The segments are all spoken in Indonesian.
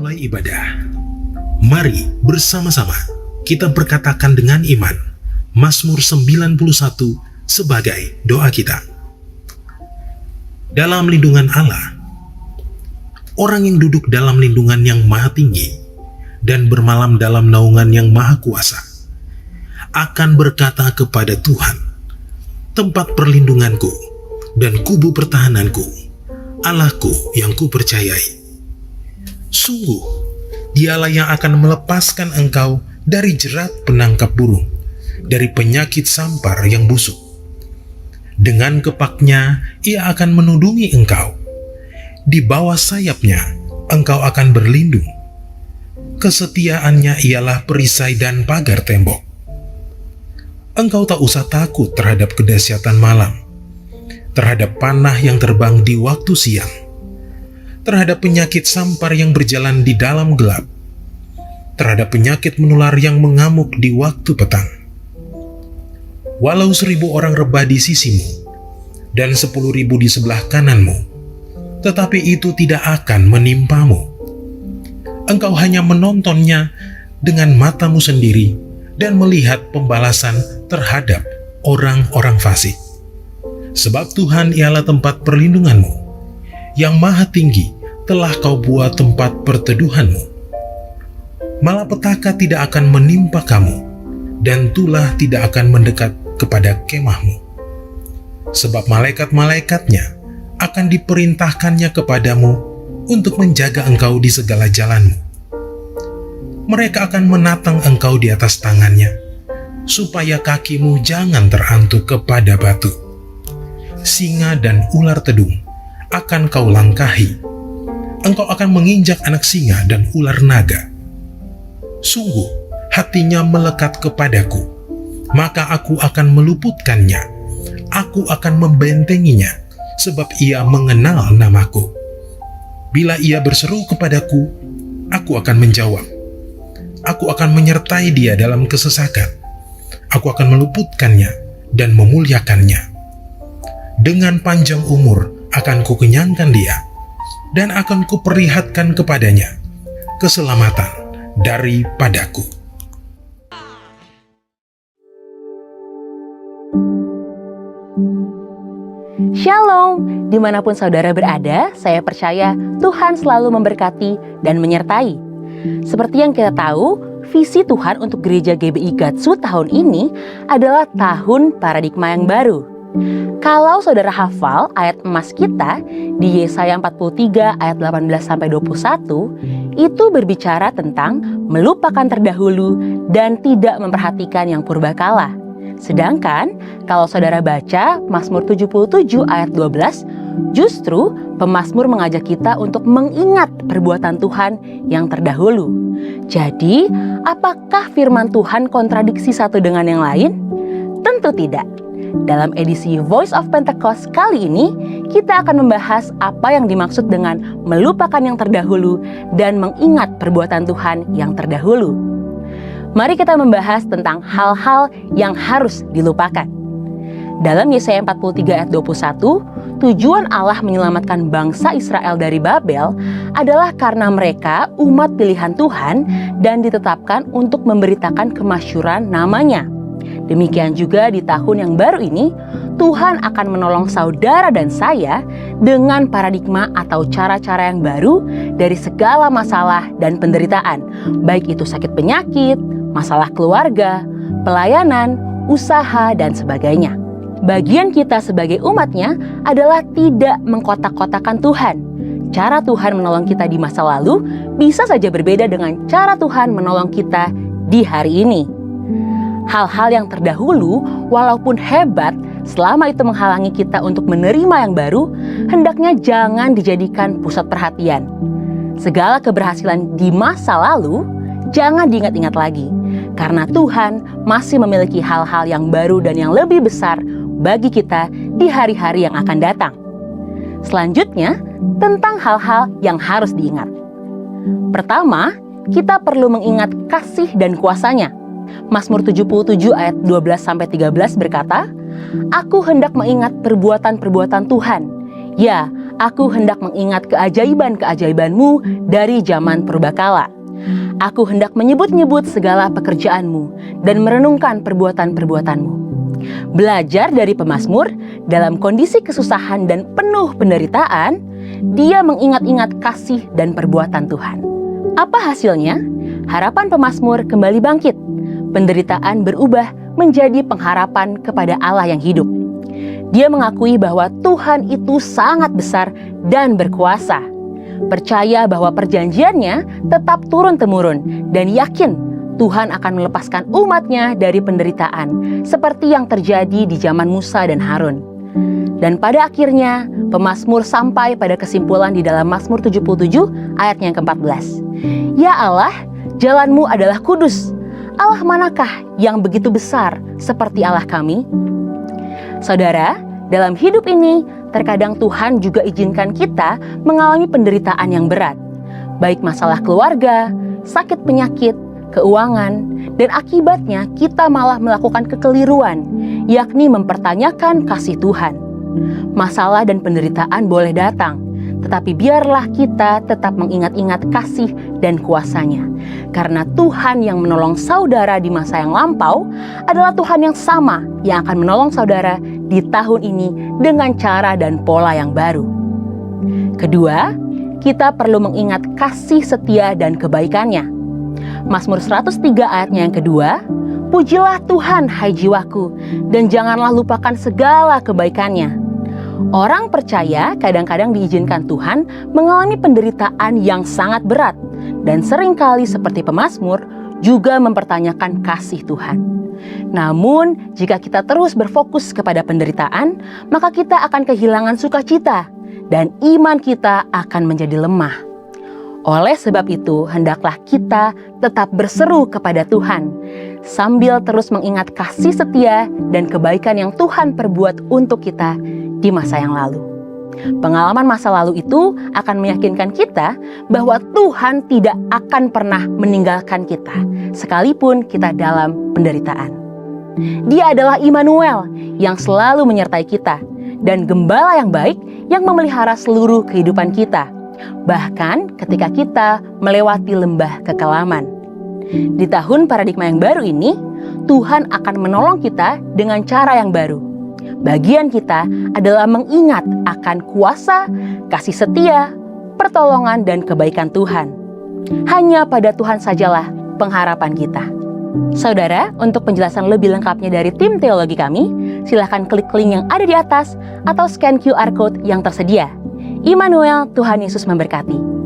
memulai ibadah, mari bersama-sama kita berkatakan dengan iman Mazmur 91 sebagai doa kita. Dalam lindungan Allah, orang yang duduk dalam lindungan yang maha tinggi dan bermalam dalam naungan yang maha kuasa akan berkata kepada Tuhan, tempat perlindunganku dan kubu pertahananku, Allahku yang kupercayai. Sungguh, dialah yang akan melepaskan engkau dari jerat penangkap burung, dari penyakit sampar yang busuk. Dengan kepaknya, ia akan menudungi engkau. Di bawah sayapnya, engkau akan berlindung. Kesetiaannya ialah perisai dan pagar tembok. Engkau tak usah takut terhadap kedahsyatan malam, terhadap panah yang terbang di waktu siang, terhadap penyakit sampar yang berjalan di dalam gelap, terhadap penyakit menular yang mengamuk di waktu petang. Walau 1.000 orang rebah di sisimu dan 10.000 di sebelah kananmu, tetapi itu tidak akan menimpamu. Engkau hanya menontonnya dengan matamu sendiri dan melihat pembalasan terhadap orang-orang fasik. Sebab Tuhan ialah tempat perlindunganmu, yang maha tinggi telah kau buat tempat perteduhanmu. Malapetaka tidak akan menimpa kamu, dan tulah tidak akan mendekat kepada kemahmu. Sebab malaikat-malaikatnya akan diperintahkannya kepadamu untuk menjaga engkau di segala jalanmu. Mereka akan menatang engkau di atas tangannya, supaya kakimu jangan terantuk kepada batu. Singa dan ular tedung akan kau langkahi. Engkau akan menginjak anak singa dan ular naga. Sungguh, hatinya melekat kepadaku, maka aku akan meluputkannya. Aku akan membentenginya, sebab ia mengenal namaku. Bila ia berseru kepadaku, aku akan menjawab. Aku akan menyertai dia dalam kesesakan. Aku akan meluputkannya dan memuliakannya. Dengan panjang umur akan kukenyangkan dia, dan akan kuperlihatkan kepadanya keselamatan daripadaku. Shalom, dimanapun saudara berada, saya percaya Tuhan selalu memberkati dan menyertai. Seperti yang kita tahu, visi Tuhan untuk gereja GBI Gatsu tahun ini adalah tahun paradigma yang baru. Kalau saudara hafal ayat emas kita di Yesaya 43 ayat 18-21, itu berbicara tentang melupakan terdahulu dan tidak memperhatikan yang purbakala. Sedangkan kalau saudara baca Mazmur 77 ayat 12, justru pemazmur mengajak kita untuk mengingat perbuatan Tuhan yang terdahulu. Jadi, apakah firman Tuhan kontradiksi satu dengan yang lain? Tentu tidak. Dalam edisi Voice of Pentecost kali ini, kita akan membahas apa yang dimaksud dengan melupakan yang terdahulu dan mengingat perbuatan Tuhan yang terdahulu. Mari kita membahas tentang hal-hal yang harus dilupakan. Dalam Yesaya 43 ayat 21, tujuan Allah menyelamatkan bangsa Israel dari Babel adalah karena mereka umat pilihan Tuhan dan ditetapkan untuk memberitakan kemasyhuran namanya. Demikian juga di tahun yang baru ini, Tuhan akan menolong saudara dan saya dengan paradigma atau cara-cara yang baru dari segala masalah dan penderitaan, baik itu sakit penyakit, masalah keluarga, pelayanan, usaha, dan sebagainya. Bagian kita sebagai umatnya adalah tidak mengkotak-kotakan Tuhan. Cara Tuhan menolong kita di masa lalu bisa saja berbeda dengan cara Tuhan menolong kita di hari ini. Hal-hal yang terdahulu, walaupun hebat, selama itu menghalangi kita untuk menerima yang baru, hendaknya jangan dijadikan pusat perhatian. Segala keberhasilan di masa lalu, jangan diingat-ingat lagi, karena Tuhan masih memiliki hal-hal yang baru dan yang lebih besar bagi kita di hari-hari yang akan datang. Selanjutnya, tentang hal-hal yang harus diingat. Pertama, kita perlu mengingat kasih dan kuasa-Nya. Mazmur 77 ayat 12-13 berkata, "Aku hendak mengingat perbuatan-perbuatan Tuhan. Ya, Aku hendak mengingat keajaiban-keajaiban-Mu dari zaman purbakala. Aku hendak menyebut-nyebut segala pekerjaan-Mu dan merenungkan perbuatan-perbuatan-Mu. Belajar dari pemazmur dalam kondisi kesusahan dan penuh penderitaan, dia mengingat-ingat kasih dan perbuatan Tuhan. Apa hasilnya? Harapan pemazmur kembali bangkit. Penderitaan berubah menjadi pengharapan kepada Allah yang hidup. Dia mengakui bahwa Tuhan itu sangat besar dan berkuasa. Percaya bahwa perjanjiannya tetap turun-temurun dan yakin Tuhan akan melepaskan umatnya dari penderitaan seperti yang terjadi di zaman Musa dan Harun. Dan pada akhirnya pemazmur sampai pada kesimpulan di dalam Mazmur 77 ayatnya yang ke-14. Ya Allah, jalan-Mu adalah kudus. Allah manakah yang begitu besar seperti Allah kami? Saudara, dalam hidup ini terkadang Tuhan juga izinkan kita mengalami penderitaan yang berat. Baik masalah keluarga, sakit penyakit, keuangan, dan akibatnya kita malah melakukan kekeliruan, yakni mempertanyakan kasih Tuhan. Masalah dan penderitaan boleh datang, tetapi biarlah kita tetap mengingat-ingat kasih dan kuasa-Nya. Karena Tuhan yang menolong saudara di masa yang lampau adalah Tuhan yang sama yang akan menolong saudara di tahun ini dengan cara dan pola yang baru. Kedua, kita perlu mengingat kasih setia dan kebaikan-Nya. Mazmur 103 ayatnya yang kedua, pujilah Tuhan hai jiwaku, dan janganlah lupakan segala kebaikan-Nya. Orang percaya kadang-kadang diizinkan Tuhan mengalami penderitaan yang sangat berat, dan seringkali seperti pemazmur juga mempertanyakan kasih Tuhan. Namun, jika kita terus berfokus kepada penderitaan, maka kita akan kehilangan sukacita dan iman kita akan menjadi lemah. Oleh sebab itu, hendaklah kita tetap berseru kepada Tuhan, sambil terus mengingat kasih setia dan kebaikan yang Tuhan perbuat untuk kita di masa yang lalu. Pengalaman masa lalu itu akan meyakinkan kita bahwa Tuhan tidak akan pernah meninggalkan kita, sekalipun kita dalam penderitaan. Dia adalah Immanuel yang selalu menyertai kita, dan gembala yang baik yang memelihara seluruh kehidupan kita, bahkan ketika kita melewati lembah kekelaman. Di tahun paradigma yang baru ini, Tuhan akan menolong kita dengan cara yang baru. Bagian kita adalah mengingat akan kuasa, kasih setia, pertolongan, dan kebaikan Tuhan. Hanya pada Tuhan sajalah pengharapan kita. Saudara, untuk penjelasan lebih lengkapnya dari tim teologi kami, silahkan klik link yang ada di atas atau scan QR Code yang tersedia. Immanuel, Tuhan Yesus memberkati.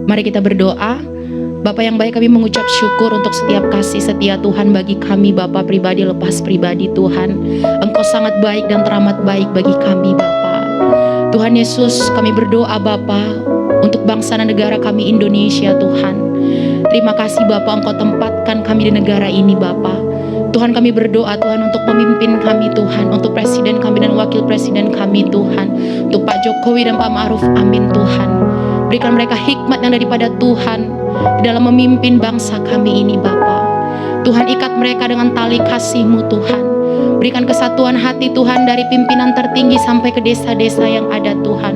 Mari kita berdoa. Bapa yang baik, kami mengucap syukur untuk setiap kasih setia Tuhan bagi kami, Bapa pribadi lepas pribadi Tuhan. Engkau sangat baik dan teramat baik bagi kami, Bapa. Tuhan Yesus, kami berdoa Bapa untuk bangsa dan negara kami Indonesia, Tuhan. Terima kasih Bapa, Engkau tempatkan kami di negara ini, Bapa. Tuhan, kami berdoa Tuhan untuk pemimpin kami, Tuhan, untuk presiden kami dan wakil presiden kami, Tuhan, untuk Pak Jokowi dan Pak Ma'ruf, amin Tuhan. Berikan mereka hikmat yang daripada Tuhan di dalam memimpin bangsa kami ini, Bapa. Tuhan, ikat mereka dengan tali kasih-Mu, Tuhan. Berikan kesatuan hati Tuhan dari pimpinan tertinggi sampai ke desa-desa yang ada, Tuhan,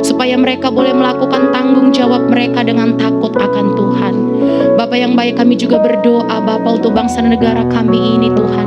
supaya mereka boleh melakukan tanggung jawab mereka dengan takut akan Tuhan. Bapa yang baik, kami juga berdoa Bapa untuk bangsa dan negara kami ini, Tuhan,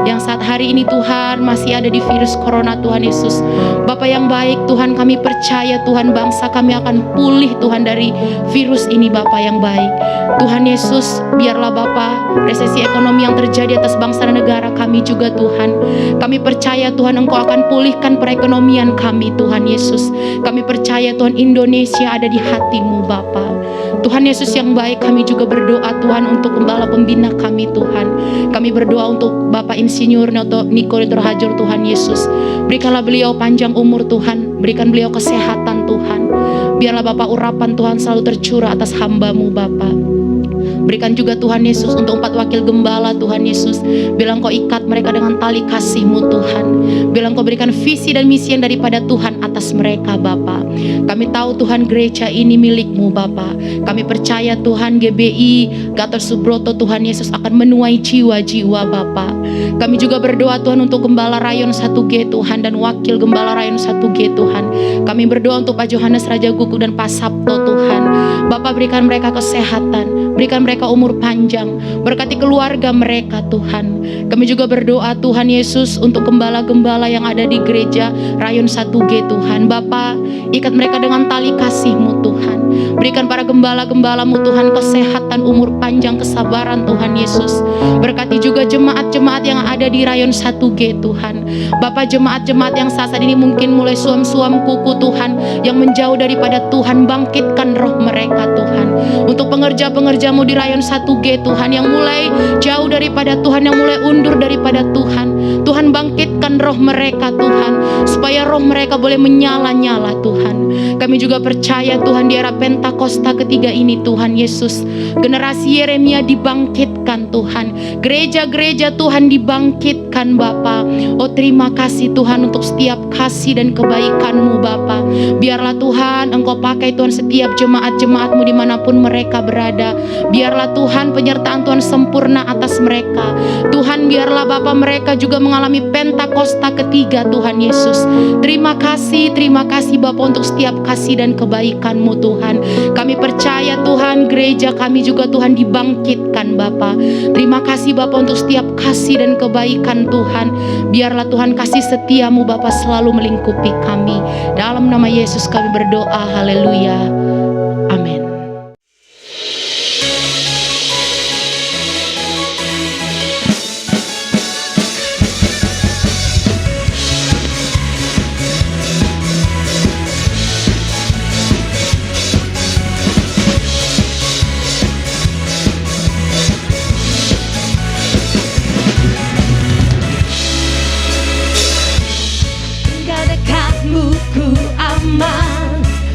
yang saat hari ini Tuhan masih ada di virus corona, Tuhan Yesus. Bapa yang baik, Tuhan, kami percaya Tuhan bangsa kami akan pulih Tuhan dari virus ini, Bapa yang baik. Tuhan Yesus, biarlah Bapa resesi ekonomi yang terjadi atas bangsa dan negara kami juga, Tuhan, kami percaya Tuhan Engkau akan pulihkan perekonomian kami, Tuhan Yesus. Kami percaya Tuhan Indonesia ada di hati-Mu, Bapa. Tuhan Yesus yang baik, kami juga berdoa Tuhan untuk gembala pembina kami, Tuhan. Kami berdoa untuk Bapak Insinyur Niko Rahajur, Tuhan Yesus. Berikanlah beliau panjang umur, Tuhan. Berikan beliau kesehatan, Tuhan. Biarlah Bapak urapan Tuhan selalu tercurah atas hamba-Mu, Bapak. Berikan juga Tuhan Yesus untuk 4 wakil gembala Tuhan Yesus. Bilang Kau ikat mereka dengan tali kasih-Mu Tuhan. Bilang Kau berikan visi dan misi yang daripada Tuhan atas mereka Bapa. Kami tahu Tuhan gereja ini milik-Mu Bapa. Kami percaya Tuhan GBI Gatot Subroto Tuhan Yesus akan menuai jiwa-jiwa Bapa. Kami juga berdoa Tuhan untuk Gembala Rayon 1G Tuhan dan Wakil Gembala Rayon 1G Tuhan. Kami berdoa untuk Pak Johannes Raja Gugu dan Pak Sabto Tuhan. Bapak berikan mereka kesehatan, berikan mereka umur panjang, berkati keluarga mereka Tuhan. Kami juga berdoa Tuhan Yesus untuk gembala-gembala yang ada di gereja Rayon 1G Tuhan. Bapak, ikat mereka dengan tali kasih-Mu Tuhan. Berikan para gembala-gembala-Mu Tuhan kesehatan, umur panjang, kesabaran Tuhan Yesus. Berkati juga jemaat-jemaat yang ada di Rayon 1G Tuhan. Bapak, jemaat-jemaat yang saat ini mungkin mulai suam-suam kuku Tuhan, yang menjauh daripada Tuhan, bangkitkan roh mereka Tuhan. Untuk pengerja-pengerja-Mu di Rayon 1G Tuhan, yang mulai jauh daripada Tuhan, yang mulai undur daripada Tuhan, Tuhan bangkitkan roh mereka Tuhan, supaya roh mereka boleh menyala-nyala Tuhan. Kami juga percaya Tuhan di era Pentakosta ketiga ini Tuhan Yesus, generasi Yeremia dibangkitkan Tuhan, gereja-gereja Tuhan dibangkitkan Bapa. Oh terima kasih Tuhan untuk setiap kasih dan kebaikan-Mu Bapa. Biarlah Tuhan Engkau pakai Tuhan setiap jemaat-jemaat-Mu dimanapun mereka berada. Biarlah Tuhan penyertaan Tuhan sempurna atas mereka. Tuhan biarlah Bapa mereka juga mengalami Pentakosta ketiga Tuhan Yesus. Terima kasih Bapa untuk setiap kasih dan kebaikan-Mu Tuhan. Kami percaya Tuhan gereja kami juga Tuhan dibangkitkan Bapa. Terima kasih Bapa untuk setiap kasih dan kebaikan Tuhan. Biarlah Tuhan kasih setia-Mu Bapa selalu melingkupi kami. Dalam nama Yesus kami berdoa, haleluya, amin.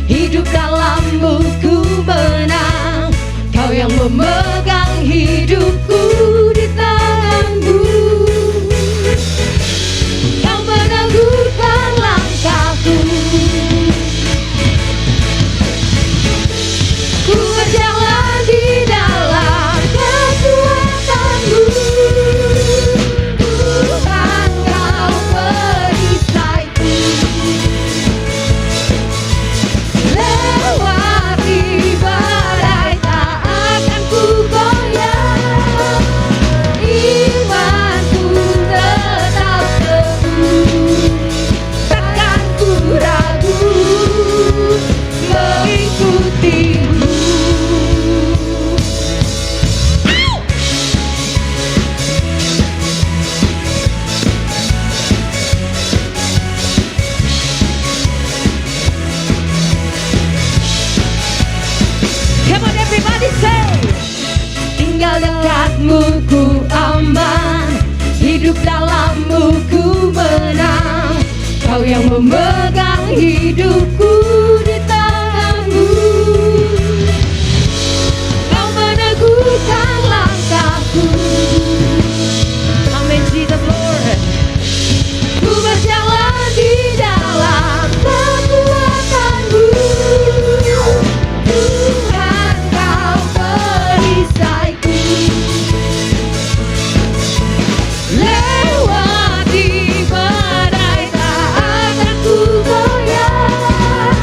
Hidup dalam-Mu ku menang. Kau yang memegang hidupku di tangan-Mu. Kau meneguhkan langkahku. Ku berjalan di dalam kekuatan-Mu. Tuhan Kau perisaiku. Lewati badai tak akan ku goyah. Imanku tetap teguh, takkan ku ragu mengikuti-Mu. Come on everybody say, tinggal dekat-Mu ku aman, hidup dalam-Mu ku menang. Kau yang memegang hidupku di tangan-Mu. Kau meneguhkan langkahku. Amin Jesus Lord. Ku berjalan di dalam kekuatan-Mu. Tuhan Kau perisaiku. Lewati badai tak akan ku goyah.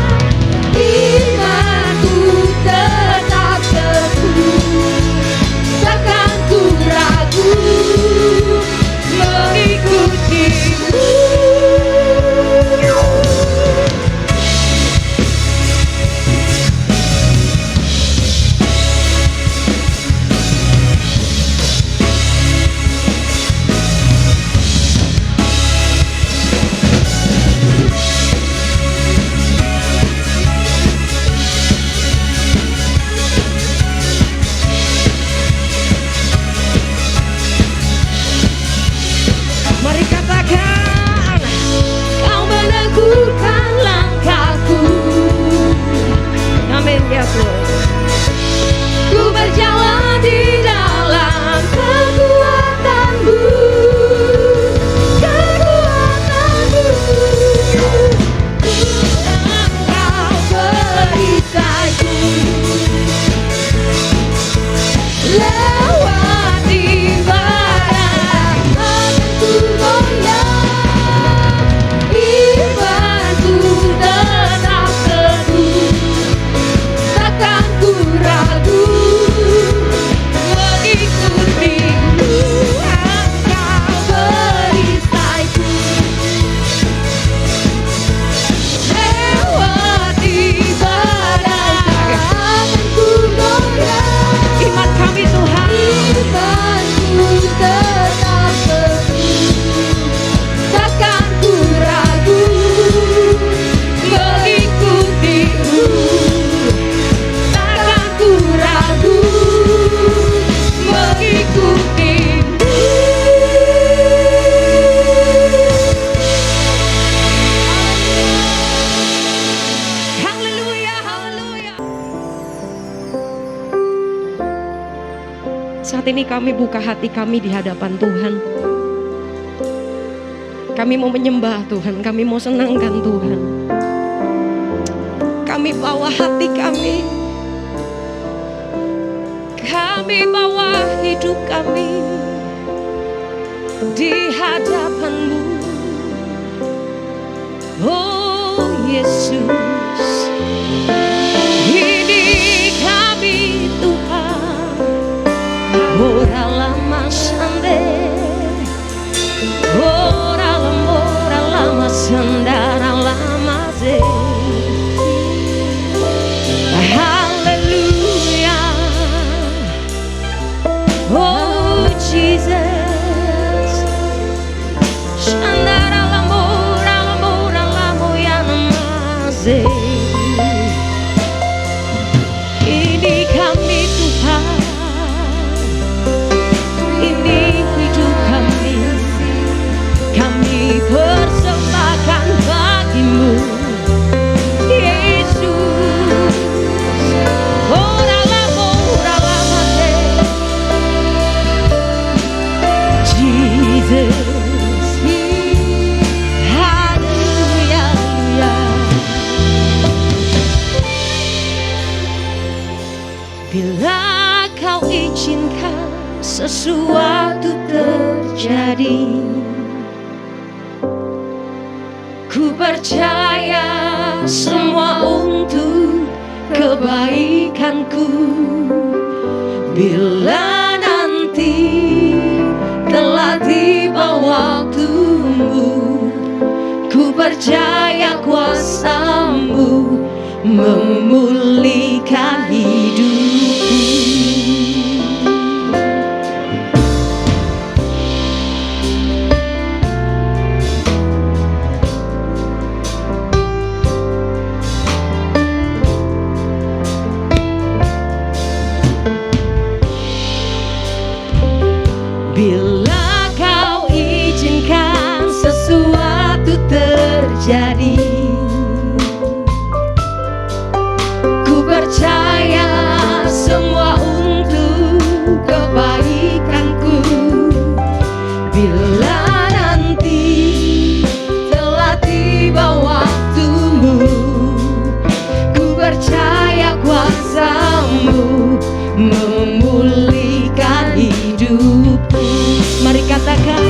ini kami buka hati kami di hadapan Tuhan. Kami mau menyembah Tuhan, kami mau senangkan Tuhan. Kami bawa hati kami, kami bawa hidup kami di hadapan-Mu. Oh Yesus, ini kami Tuhan. Ora lama sande, ora lama sandara lama ze. Haleluya, oh Jesus. Sandara lama ya namaze. Ini kami Tuhan. Kami persembahkan bagimu, Yesus. Ora lama Jesus. Haleluya. Bila Kau izinkan sesuatu terjadi, ku percaya semua untuk kebaikanku. Bila nanti telah tiba waktumu, ku percaya kuasa-Mu memulihkan hidupku. Bila Kau izinkan sesuatu terjadi, ku percaya semua untuk kebaikanku. Bila nanti telah tiba waktumu, ku percaya kuasa-Mu memulihkan hidupku. Mari katakan,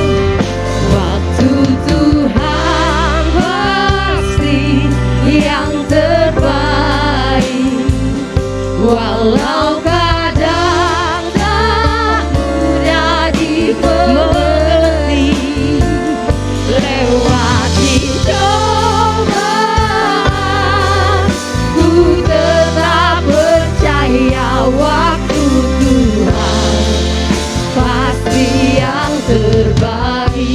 waktu Tuhan pasti yang terbaik. Walau kadang tak mudah dimengerti, lewati cobaan, ku tetap percaya waktu Tuhan pasti yang terbaik.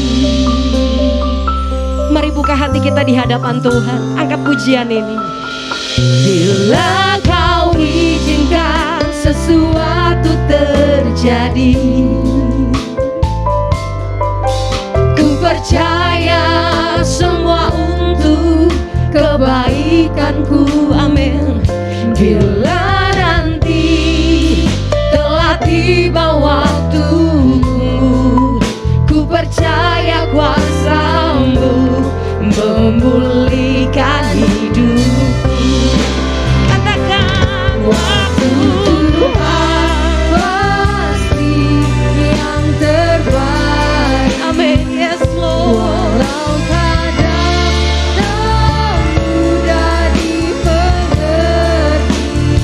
Mari buka hati kita di hadapan Tuhan. Angkat pujian ini. Bila Kau izinkan sesuatu terjadi, ku percaya semua untuk kebaikanku. Amin. Bila nanti telah tiba waktumu, ku percaya kuasa-Mu memulihkan hidupku. Katakan, waktu Tuhan pasti yang terbaik. Amin. Yes Lord. Walau kadang tak mudah dimengerti,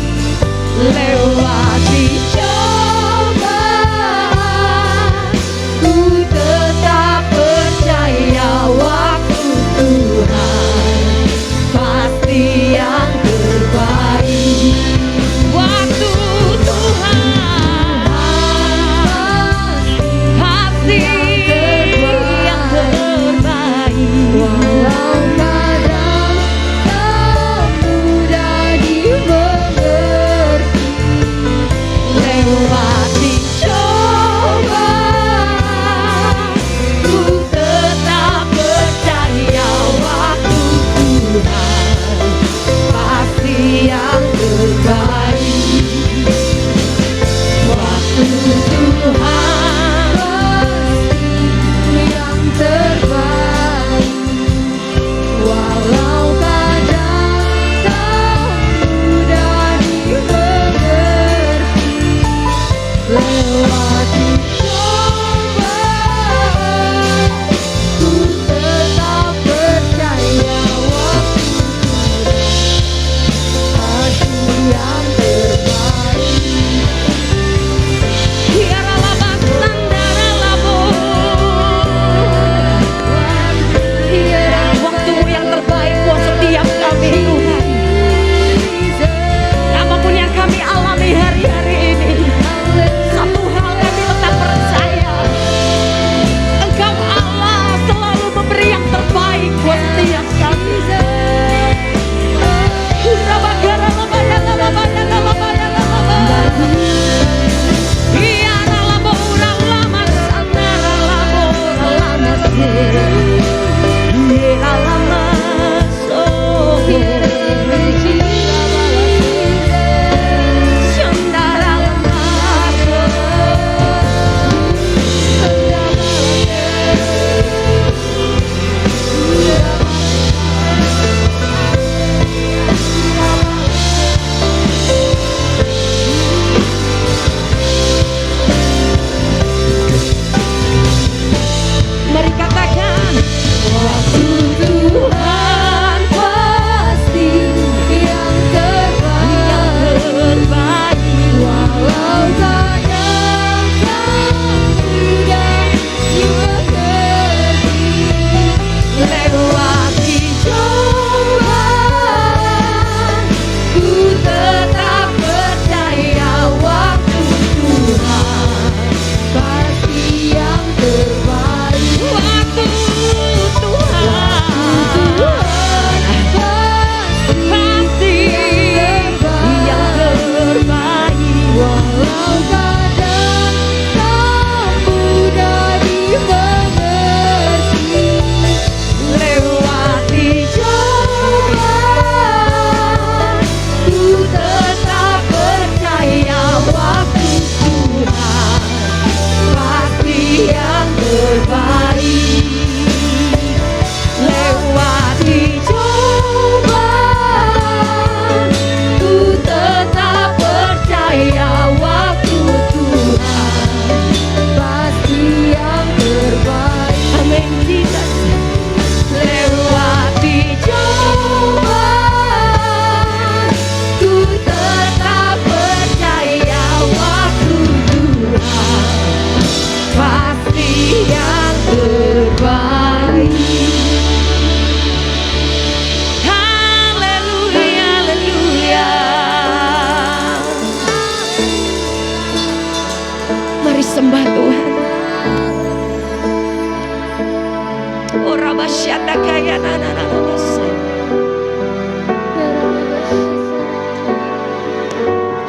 masyata kaya nana masa.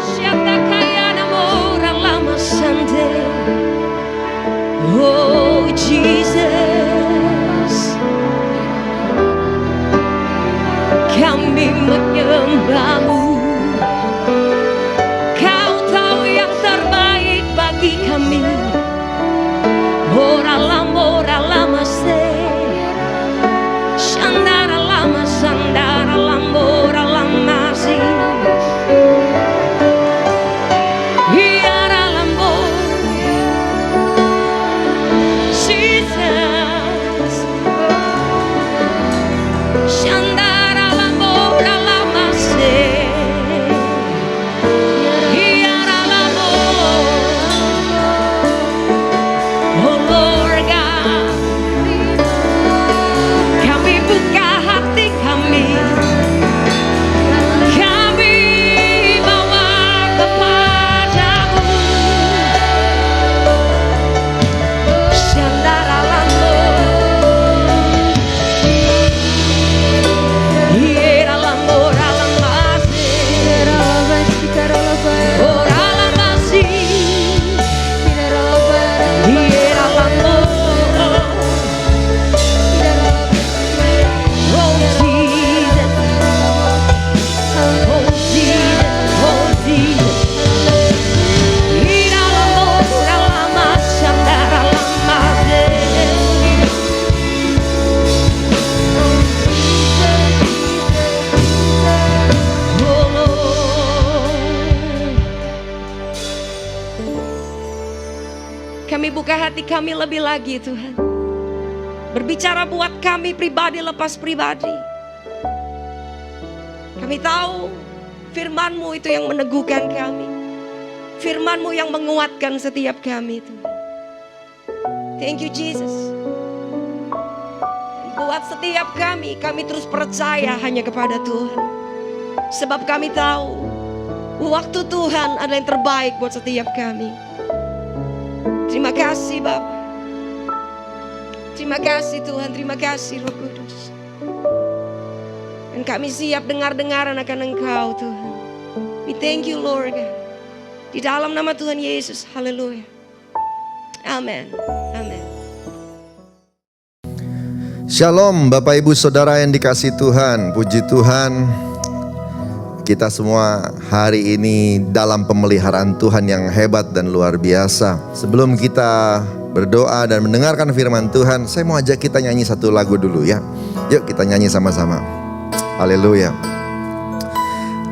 Syata kaya namo ralama sante. Oh Jesus, kami menyembahmu. Kau tahu yang terbaik bagi kami. Ora lama se, shandara lama ora lama si. Iara lambo, Jesus, shandara ora lama se. Iara lambo, oh Lord God, kami buka hati kami. Kami bawa kepadamu. Shandara lambo, iera lambo ralamasi, ora lamasi, iera lambo. Oh Jesus, oh Jesus, oh Jesus. Ira lambo ralama shandara lamase. Oh Lord, kami buka hati kami lebih lagi Tuhan. Berbicara buat kami pribadi lepas pribadi. Kami tahu firman-Mu itu yang meneguhkan kami. Firman-Mu yang menguatkan setiap kami Tuhan. Thank you Jesus. Dan buat setiap kami terus percaya hanya kepada Tuhan. Sebab kami tahu waktu Tuhan adalah yang terbaik buat setiap kami. Terima kasih Bapa. Terima kasih Tuhan, terima kasih Roh Kudus. Dan kami siap dengar-dengaran akan Engkau Tuhan. We thank you Lord God. Di dalam nama Tuhan Yesus, haleluya. Amin, amin. Shalom Bapak Ibu Saudara yang dikasihi Tuhan. Puji Tuhan, kita semua hari ini dalam pemeliharaan Tuhan yang hebat dan luar biasa. Sebelum kita berdoa dan mendengarkan firman Tuhan, saya mau ajak kita nyanyi satu lagu dulu ya. Yuk kita nyanyi sama-sama. Haleluya.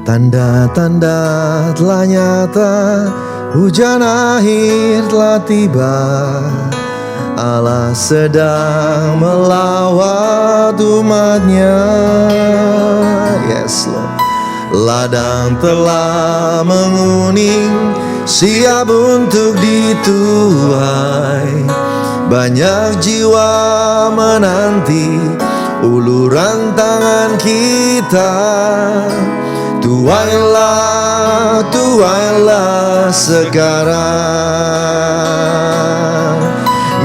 Tanda-tanda telah nyata, hujan akhir telah tiba. Allah sedang melawat umatnya. Yes Lord. Ladang telah menguning, siap untuk dituai. Banyak jiwa menanti uluran tangan kita. Tuailah, tuailah sekarang.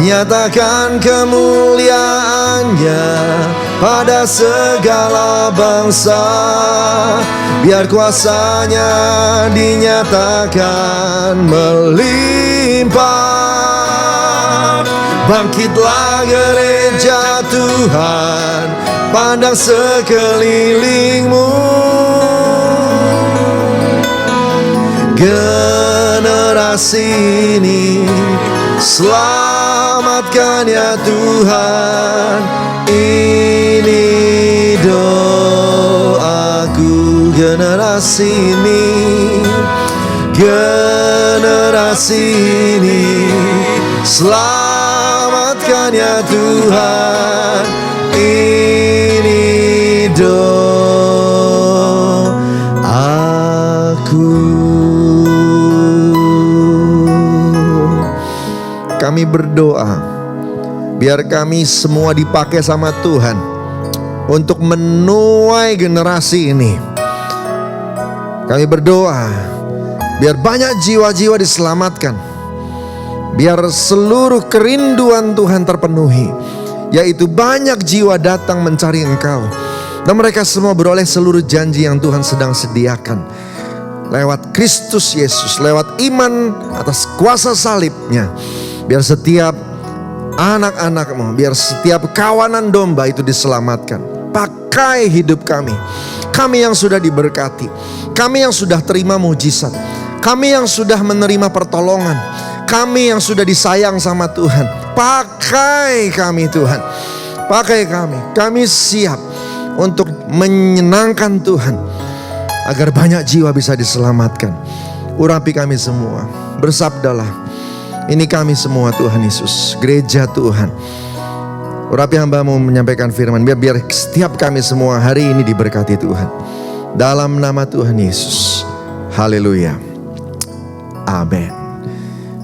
Nyatakan kemuliaannya pada segala bangsa. Biar kuasanya dinyatakan melimpah. Bangkitlah gereja Tuhan, pandang sekelilingmu. Generasi ini selamatkan ya Tuhan. Ini doaku. Generasi ini, generasi ini selamatkan ya Tuhan. Ini doaku. Kami berdoa biar kami semua dipakai sama Tuhan untuk menuai generasi ini. Kami berdoa biar banyak jiwa-jiwa diselamatkan, biar seluruh kerinduan Tuhan terpenuhi. yaitu banyak jiwa datang mencari Engkau. Dan mereka semua beroleh seluruh janji yang Tuhan sedang sediakan. Lewat Kristus Yesus, lewat iman atas kuasa salibnya. Biar setiap anak-anak-Mu, biar setiap kawanan domba itu diselamatkan. Pakai hidup kami. Kami yang sudah diberkati. Kami yang sudah terima mujizat. Kami yang sudah menerima pertolongan. Kami yang sudah disayang sama Tuhan. Pakai kami Tuhan. Pakai kami. Kami siap untuk menyenangkan Tuhan. Agar banyak jiwa bisa diselamatkan. Urapi kami semua. Bersabdalah. Ini kami semua Tuhan Yesus. Gereja Tuhan. Urapi hamba-Mu menyampaikan firman. Biar setiap kami semua hari ini diberkati Tuhan. Dalam nama Tuhan Yesus. Haleluya. Amin.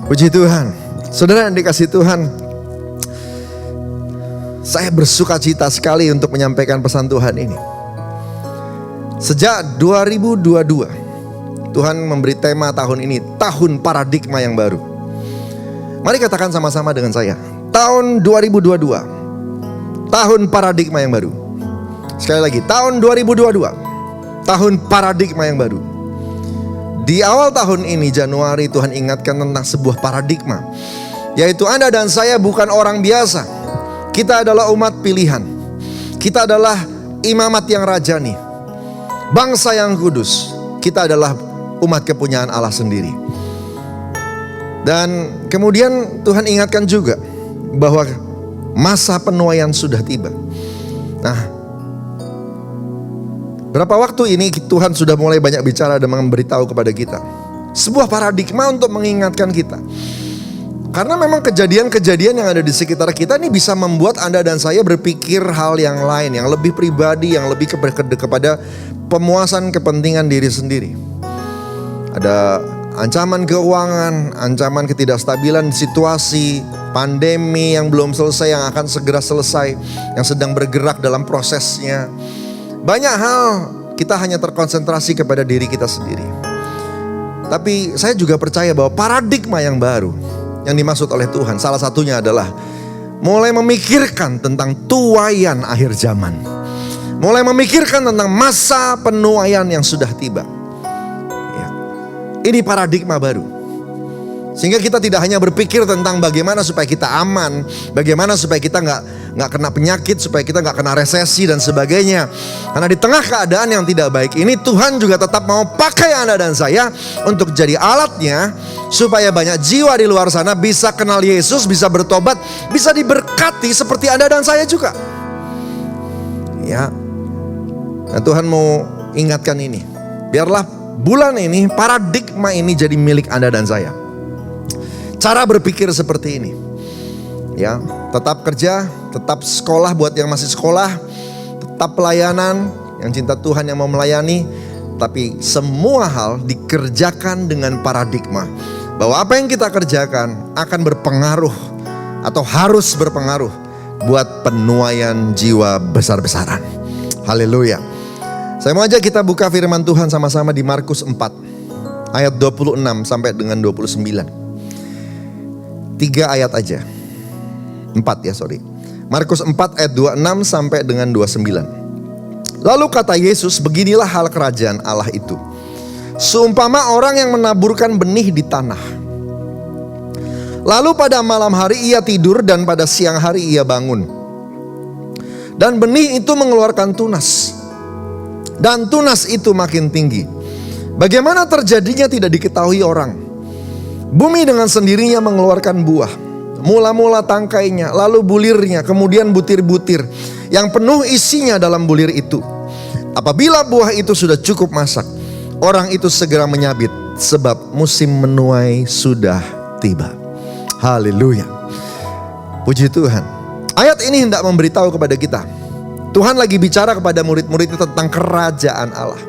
Puji Tuhan. Saudara yang dikasihi Tuhan, saya bersuka cita sekali untuk menyampaikan pesan Tuhan ini. Sejak 2022, Tuhan memberi tema tahun ini, tahun paradigma yang baru. Mari katakan sama-sama dengan saya, tahun 2022, tahun paradigma yang baru. Sekali lagi, tahun 2022, tahun paradigma yang baru. Di awal tahun ini Januari, Tuhan ingatkan tentang sebuah paradigma, yaitu Anda dan saya bukan orang biasa. Kita adalah umat pilihan. Kita adalah imamat yang rajani, bangsa yang kudus. Kita adalah umat kepunyaan Allah sendiri. Dan kemudian Tuhan ingatkan juga bahwa masa penuaian sudah tiba. Nah, berapa waktu ini Tuhan sudah mulai banyak bicara dan memberitahu kepada kita sebuah paradigma untuk mengingatkan kita. Karena memang kejadian-kejadian yang ada di sekitar kita ini bisa membuat Anda dan saya berpikir hal yang lain, yang lebih pribadi, yang lebih kepada pemuasan kepentingan diri sendiri. Ada ancaman keuangan, ancaman ketidakstabilan situasi, pandemi yang belum selesai, yang akan segera selesai, yang sedang bergerak dalam prosesnya. Banyak hal kita hanya terkonsentrasi kepada diri kita sendiri. Tapi saya juga percaya bahwa paradigma yang baru yang dimaksud oleh Tuhan, salah satunya adalah mulai memikirkan tentang tuaian akhir zaman. Mulai memikirkan tentang masa penuaian yang sudah tiba. Ya. Ini paradigma baru. Sehingga kita tidak hanya berpikir tentang bagaimana supaya kita aman, bagaimana supaya kita nggak kena penyakit, supaya kita nggak kena resesi dan sebagainya. Karena di tengah keadaan yang tidak baik ini, Tuhan juga tetap mau pakai Anda dan saya untuk jadi alatnya, supaya banyak jiwa di luar sana bisa kenal Yesus, bisa bertobat, bisa diberkati seperti Anda dan saya juga. Ya, nah, Tuhan mau ingatkan ini. Biarlah bulan ini, paradigma ini jadi milik Anda dan saya. Cara berpikir seperti ini, ya, tetap kerja, tetap sekolah buat yang masih sekolah, tetap pelayanan, yang cinta Tuhan yang mau melayani, tapi semua hal dikerjakan dengan paradigma bahwa apa yang kita kerjakan akan berpengaruh atau harus berpengaruh buat penuaian jiwa besar-besaran. Haleluya. Saya mau ajak kita buka firman Tuhan sama-sama di Markus 4 ayat 26 sampai dengan 29. 3 ayat aja. 4 ya, sorry. Markus 4 ayat 26 sampai dengan 29. Lalu kata Yesus, beginilah hal kerajaan Allah itu. Seumpama orang yang menaburkan benih di tanah. Lalu pada malam hari ia tidur dan pada siang hari ia bangun. Dan benih itu mengeluarkan tunas. Dan tunas itu makin tinggi. Bagaimana terjadinya tidak diketahui orang. Bumi dengan sendirinya mengeluarkan buah. Mula-mula tangkainya, lalu bulirnya, kemudian butir-butir yang penuh isinya dalam bulir itu. Apabila buah itu sudah cukup masak, orang itu segera menyabit, sebab musim menuai sudah tiba. Haleluya. Puji Tuhan. Ayat ini hendak memberitahu kepada kita, Tuhan lagi bicara kepada murid-muridnya tentang kerajaan Allah.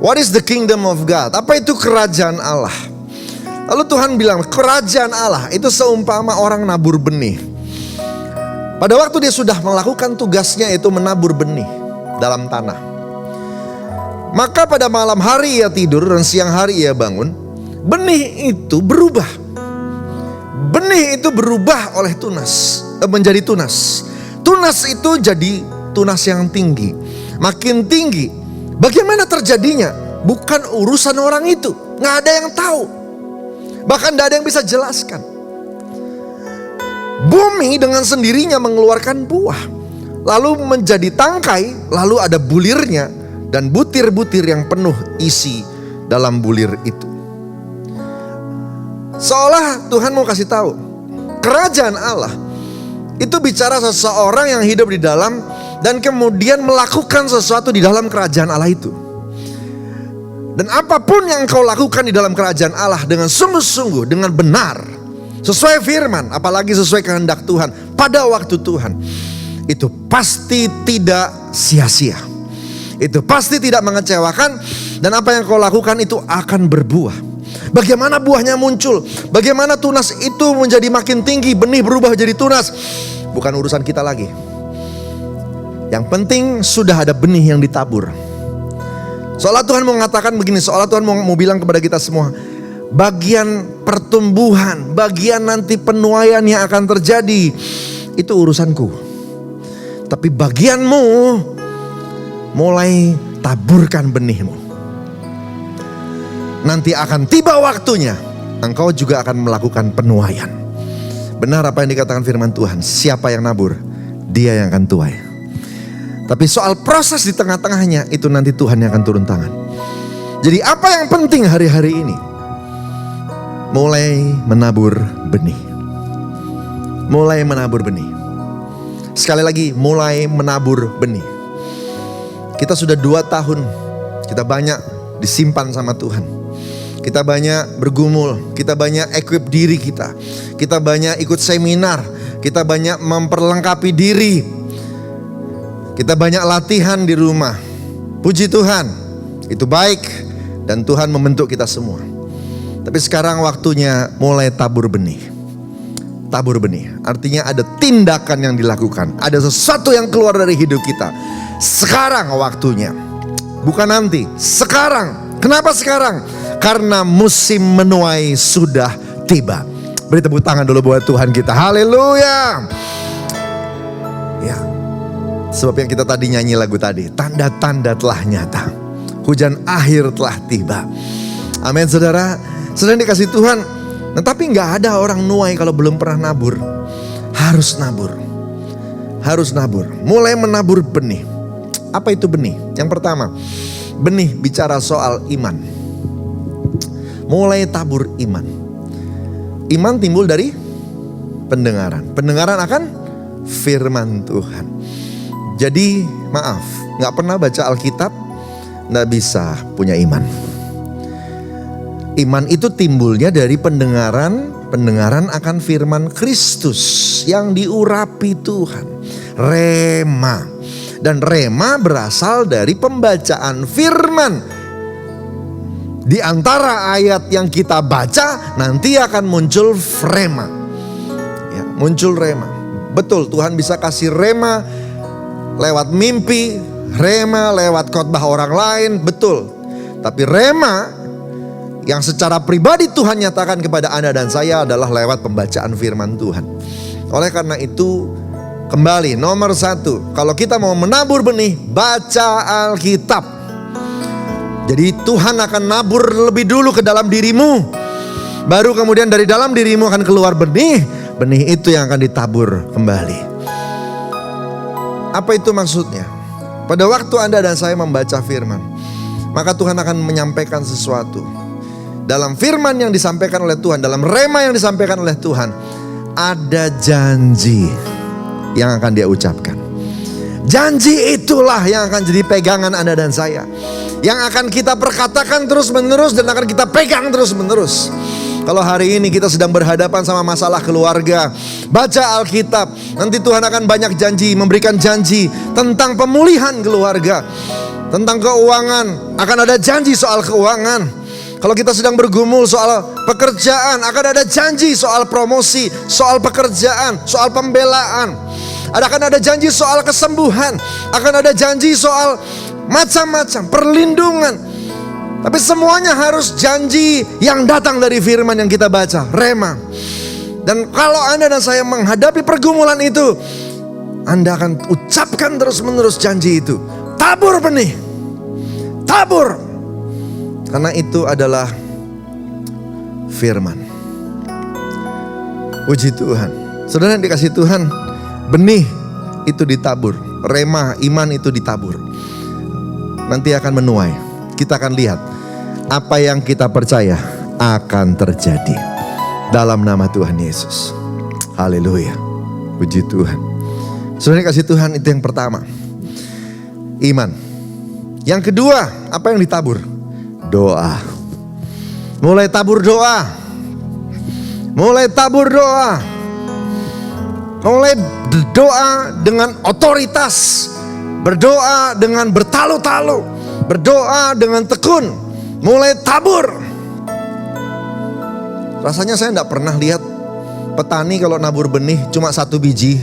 What is the kingdom of God? Apa itu kerajaan Allah? Lalu Tuhan bilang, kerajaan Allah itu seumpama orang nabur benih. Pada waktu dia sudah melakukan tugasnya, yaitu menabur benih dalam tanah. Maka pada malam hari ia tidur dan siang hari ia bangun. Benih itu berubah. Benih itu berubah oleh tunas, menjadi tunas. tunas itu jadi tunas yang tinggi. Makin tinggi, bagaimana terjadinya? Bukan urusan orang itu. Nggak ada yang tahu. Bahkan nggak ada yang bisa jelaskan. Bumi dengan sendirinya mengeluarkan buah, lalu menjadi tangkai, lalu ada bulirnya dan butir-butir yang penuh isi dalam bulir itu. Seolah Tuhan mau kasih tahu, kerajaan Allah itu bicara seseorang yang hidup di dalam dan kemudian melakukan sesuatu di dalam kerajaan Allah itu. Dan apapun yang kau lakukan di dalam kerajaan Allah dengan sungguh-sungguh, dengan benar, sesuai firman, apalagi sesuai kehendak Tuhan, pada waktu Tuhan, itu pasti tidak sia-sia. Itu pasti tidak mengecewakan, dan apa yang kau lakukan itu akan berbuah. Bagaimana buahnya muncul, bagaimana tunas itu menjadi makin tinggi, benih berubah jadi tunas, bukan urusan kita lagi. Yang penting sudah ada benih yang ditabur. Seolah Tuhan mau mengatakan begini, seolah Tuhan mau bilang kepada kita semua, bagian pertumbuhan, bagian nanti penuaian yang akan terjadi, itu urusanku. Tapi bagianmu, mulai taburkan benihmu. Nanti akan tiba waktunya, engkau juga akan melakukan penuaian. Benar apa yang dikatakan firman Tuhan, siapa yang nabur, dia yang akan tuai. Tapi soal proses di tengah-tengahnya, itu nanti Tuhan yang akan turun tangan. Jadi apa yang penting hari-hari ini? Mulai menabur benih. Mulai menabur benih. Sekali lagi, mulai menabur benih. Kita sudah 2 tahun, kita banyak disimpan sama Tuhan. Kita banyak bergumul, kita banyak equip diri kita. Kita banyak ikut seminar, kita banyak memperlengkapi diri. Kita banyak latihan di rumah. Puji Tuhan, itu baik dan Tuhan membentuk kita semua. Tapi sekarang waktunya mulai tabur benih. Tabur benih, artinya ada tindakan yang dilakukan. Ada sesuatu yang keluar dari hidup kita. Sekarang waktunya, bukan nanti, sekarang. Kenapa sekarang? Karena musim menuai sudah tiba. Beri tepuk tangan dulu buat Tuhan kita. Haleluya. Ya, sebab yang kita tadi nyanyi lagu tadi, tanda-tanda telah nyata, hujan akhir telah tiba. Amin saudara. Sedang dikasih Tuhan. Nah, tapi gak ada orang nuai kalau belum pernah nabur. Harus nabur. Harus nabur. Mulai menabur benih. Apa itu benih? Yang pertama, benih bicara soal iman. Mulai tabur iman. Iman timbul dari pendengaran. Pendengaran akan firman Tuhan. Jadi maaf, gak pernah baca Alkitab, gak bisa punya iman. Iman itu timbulnya dari pendengaran akan firman Kristus yang diurapi Tuhan. Rema. Dan rema berasal dari pembacaan firman. Di antara ayat yang kita baca nanti akan muncul rema. Ya, muncul rema. Betul, Tuhan bisa kasih rema lewat mimpi, rema lewat khotbah orang lain, betul. Tapi rema yang secara pribadi Tuhan nyatakan kepada Anda dan saya adalah lewat pembacaan firman Tuhan. Oleh karena itu, kembali nomor 1, kalau kita mau menabur benih, baca Alkitab. Jadi Tuhan akan nabur lebih dulu ke dalam dirimu, baru kemudian dari dalam dirimu akan keluar benih. Benih itu yang akan ditabur kembali. Apa itu maksudnya? Pada waktu Anda dan saya membaca firman, maka Tuhan akan menyampaikan sesuatu. Dalam firman yang disampaikan oleh Tuhan, dalam rema yang disampaikan oleh Tuhan, ada janji yang akan dia ucapkan. Janji itulah yang akan jadi pegangan Anda dan saya, yang akan kita perkatakan terus menerus dan akan kita pegang terus menerus. Kalau hari ini kita sedang berhadapan sama masalah keluarga, baca Alkitab. Nanti Tuhan akan banyak janji, memberikan janji tentang pemulihan keluarga, tentang keuangan. Akan ada janji soal keuangan. Kalau kita sedang bergumul soal pekerjaan, akan ada janji soal promosi, soal pekerjaan, soal pembelaan. Akan ada janji soal kesembuhan, akan ada janji soal macam-macam perlindungan. Tapi semuanya harus janji yang datang dari firman yang kita baca, rema. Dan kalau Anda dan saya menghadapi pergumulan itu, Anda akan ucapkan terus-menerus janji itu. Tabur benih. Tabur. Karena itu adalah firman. Puji Tuhan. Saudara yang dikasih Tuhan, benih itu ditabur. Rema, iman itu ditabur. Nanti akan menuai. Kita akan lihat apa yang kita percaya akan terjadi dalam nama Tuhan Yesus. Haleluya. Puji Tuhan. Saudara yang kasih Tuhan, itu yang pertama. Iman. Yang kedua, apa yang ditabur? Doa. Mulai tabur doa. Mulai tabur doa. Mulai doa dengan otoritas. Berdoa dengan bertalu-talu. Berdoa dengan tekun. Mulai tabur. Rasanya saya tidak pernah lihat petani kalau nabur benih cuma 1 biji.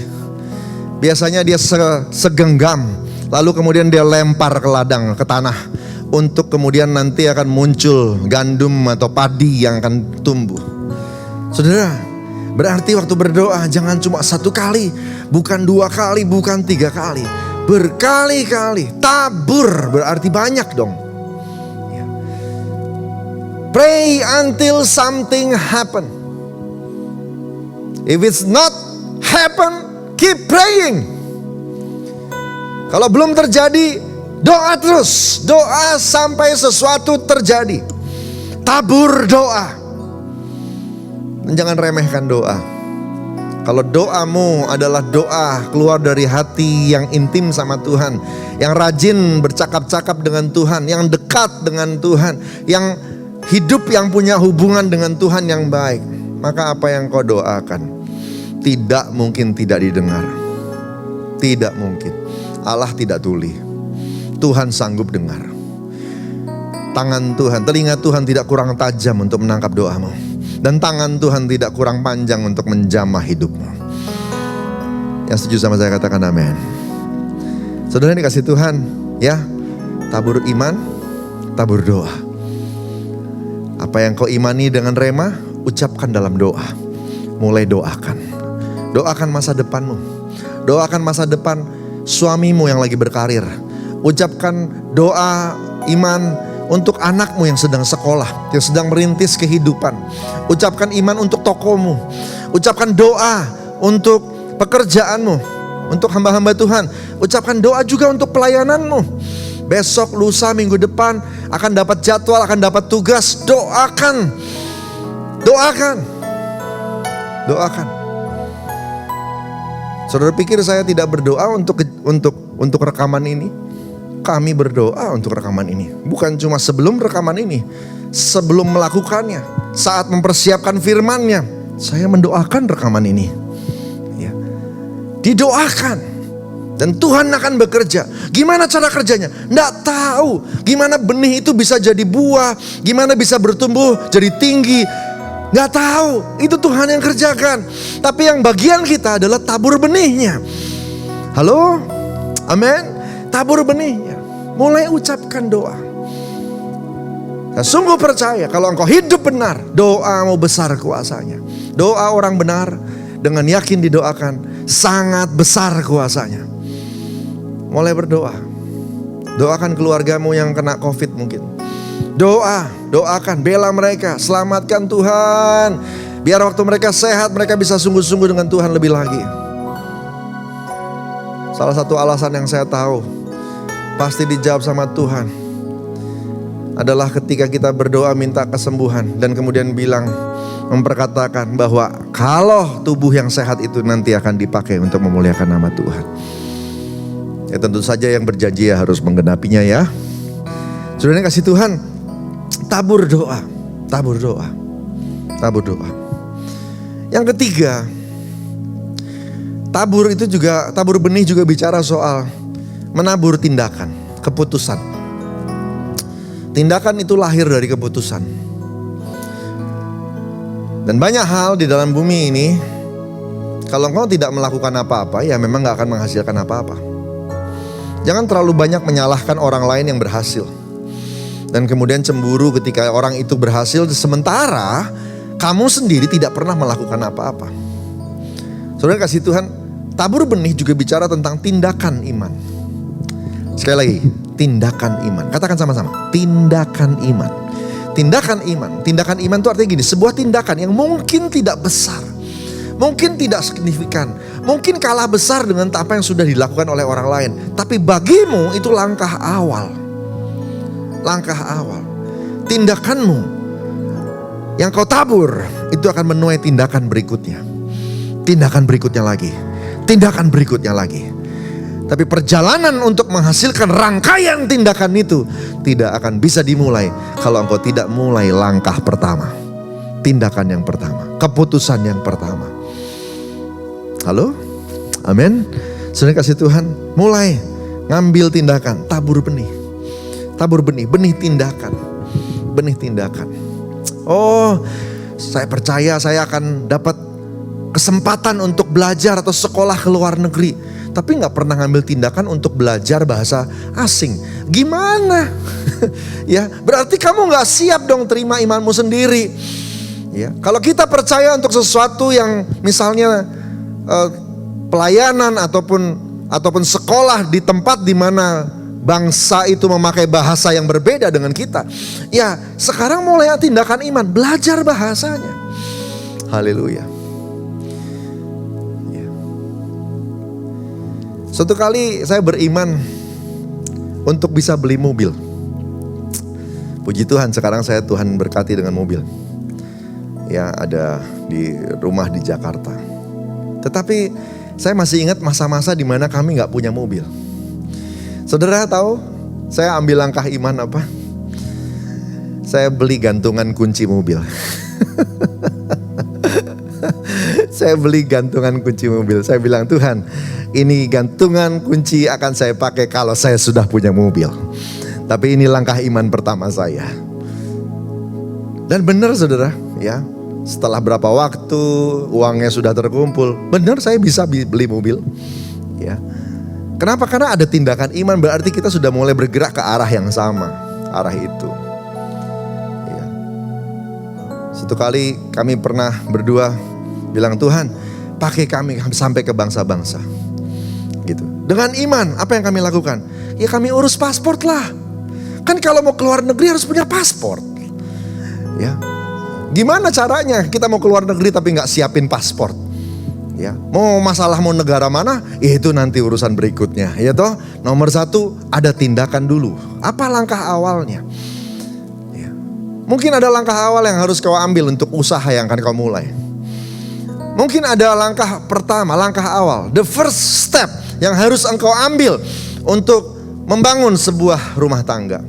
Biasanya dia segenggam. Lalu kemudian dia lempar ke ladang, ke tanah. Untuk kemudian nanti akan muncul gandum atau padi yang akan tumbuh. Saudara, berarti waktu berdoa jangan cuma 1 kali. Bukan 2 kali, bukan 3 kali. Berkali-kali. Tabur berarti banyak dong. Pray until something happen. If it's not happen, keep praying. Kalau belum terjadi, doa terus. Doa sampai sesuatu terjadi. Tabur doa. Dan jangan remehkan doa. Kalau doamu adalah doa keluar dari hati yang intim sama Tuhan, yang rajin bercakap-cakap dengan Tuhan, yang dekat dengan Tuhan, yang hidup yang punya hubungan dengan Tuhan yang baik, maka apa yang kau doakan tidak mungkin tidak didengar. Tidak mungkin. Allah tidak tuli. Tuhan sanggup dengar. Tangan Tuhan, telinga Tuhan tidak kurang tajam untuk menangkap doamu. Dan tangan Tuhan tidak kurang panjang untuk menjamah hidupmu. Yang setuju sama saya katakan amin. Saudara yang dikasih Tuhan, ya, tabur iman, tabur doa. Apa yang kau imani dengan rema, ucapkan dalam doa. Mulai doakan. Doakan masa depanmu. Doakan masa depan suamimu yang lagi berkarir. Ucapkan doa iman untuk anakmu yang sedang sekolah, yang sedang merintis kehidupan. Ucapkan iman untuk tokomu. Ucapkan doa untuk pekerjaanmu, untuk hamba-hamba Tuhan. Ucapkan doa juga untuk pelayananmu. Besok, lusa, minggu depan akan dapat jadwal, akan dapat tugas. Doakan. Doakan. Doakan. Saudara pikir saya tidak berdoa untuk rekaman ini? Kami berdoa untuk rekaman ini. Bukan cuma sebelum rekaman ini, sebelum melakukannya, saat mempersiapkan firman-Nya, saya mendoakan rekaman ini. Ya. Didoakan. Dan Tuhan akan bekerja. Gimana cara kerjanya? Nggak tahu. Gimana benih itu bisa jadi buah, gimana bisa bertumbuh jadi tinggi. Nggak tahu. Itu Tuhan yang kerjakan. Tapi yang bagian kita adalah tabur benihnya. Halo? Amin. Tabur benihnya. Mulai ucapkan doa. Saya sungguh percaya kalau engkau hidup benar, doamu besar kuasanya. Doa orang benar dengan yakin didoakan, sangat besar kuasanya. Mulai berdoa. Doakan keluargamu yang kena COVID mungkin. Doakan, bela mereka, selamatkan Tuhan. Biar waktu mereka sehat, mereka bisa sungguh-sungguh dengan Tuhan lebih lagi. Salah satu alasan yang saya tahu pasti dijawab sama Tuhan adalah ketika kita berdoa minta kesembuhan dan kemudian memperkatakan bahwa kalau tubuh yang sehat itu nanti akan dipakai untuk memuliakan nama Tuhan. Ya tentu saja yang berjanji ya harus menggenapinya ya. Saudara kasih Tuhan, tabur doa, tabur doa, tabur doa. Yang ketiga, tabur benih juga bicara soal menabur tindakan, keputusan. Tindakan itu lahir dari keputusan. Dan banyak hal di dalam bumi ini, kalau engkau tidak melakukan apa-apa, ya memang gak akan menghasilkan apa-apa. Jangan terlalu banyak menyalahkan orang lain yang berhasil. Dan kemudian cemburu ketika orang itu berhasil, sementara kamu sendiri tidak pernah melakukan apa-apa. Saudara kasih Tuhan, Tabur benih juga bicara tentang tindakan iman. Sekali lagi, tindakan iman. Katakan sama-sama, tindakan iman. Tindakan iman. Tindakan iman itu artinya gini, sebuah tindakan yang mungkin tidak besar, mungkin tidak signifikan, mungkin kalah besar dengan apa yang sudah dilakukan oleh orang lain, tapi bagimu itu langkah awal. Langkah awal. Tindakanmu yang kau tabur itu akan menuai tindakan berikutnya. Tindakan berikutnya lagi. Tindakan berikutnya lagi. Tapi perjalanan untuk menghasilkan rangkaian tindakan itu tidak akan bisa dimulai kalau engkau tidak mulai langkah pertama. Tindakan yang pertama, keputusan yang pertama. Halo? Amin. Saudara kasih Tuhan, mulai ngambil tindakan, tabur benih. Tabur benih, benih tindakan. Benih tindakan. Oh, saya percaya saya akan dapat kesempatan untuk belajar atau sekolah ke luar negeri, tapi gak pernah ngambil tindakan untuk belajar bahasa asing. Gimana? Ya, berarti kamu gak siap dong terima imanmu sendiri. Ya, kalau kita percaya untuk sesuatu yang misalnya pelayanan ataupun sekolah di tempat di mana bangsa itu memakai bahasa yang berbeda dengan kita, ya sekarang mulai tindakan iman, belajar bahasanya. Haleluya. Suatu kali saya beriman untuk bisa beli mobil. Puji Tuhan, sekarang saya Tuhan berkati dengan mobil. Ya, ada di rumah di Jakarta. Tetapi saya masih ingat masa-masa di mana kami gak punya mobil. Saudara tahu saya ambil langkah iman apa? Saya beli gantungan kunci mobil. Saya beli gantungan kunci mobil. Saya bilang, Tuhan, ini gantungan kunci akan saya pakai kalau saya sudah punya mobil. Tapi ini langkah iman pertama saya. Dan benar saudara, ya, setelah berapa waktu uangnya sudah terkumpul, benar saya bisa beli mobil. Ya, kenapa? Karena ada tindakan iman, berarti kita sudah mulai bergerak ke arah yang sama, arah itu. Ya. Satu kali kami pernah berdua bilang, Tuhan, pakai kami sampai ke bangsa-bangsa. Gitu. Dengan iman, apa yang kami lakukan? Ya kami urus paspor lah. Kan kalau mau keluar negeri harus punya paspor. Ya. Gimana caranya kita mau keluar negeri tapi gak siapin paspor? Ya. Mau negara mana? Ya itu nanti urusan berikutnya. Ya toh, nomor satu ada tindakan dulu. Apa langkah awalnya? Ya. Mungkin ada langkah awal yang harus kau ambil untuk usaha yang akan kau mulai. Mungkin ada langkah pertama, langkah awal, the first step yang harus engkau ambil untuk membangun sebuah rumah tangga.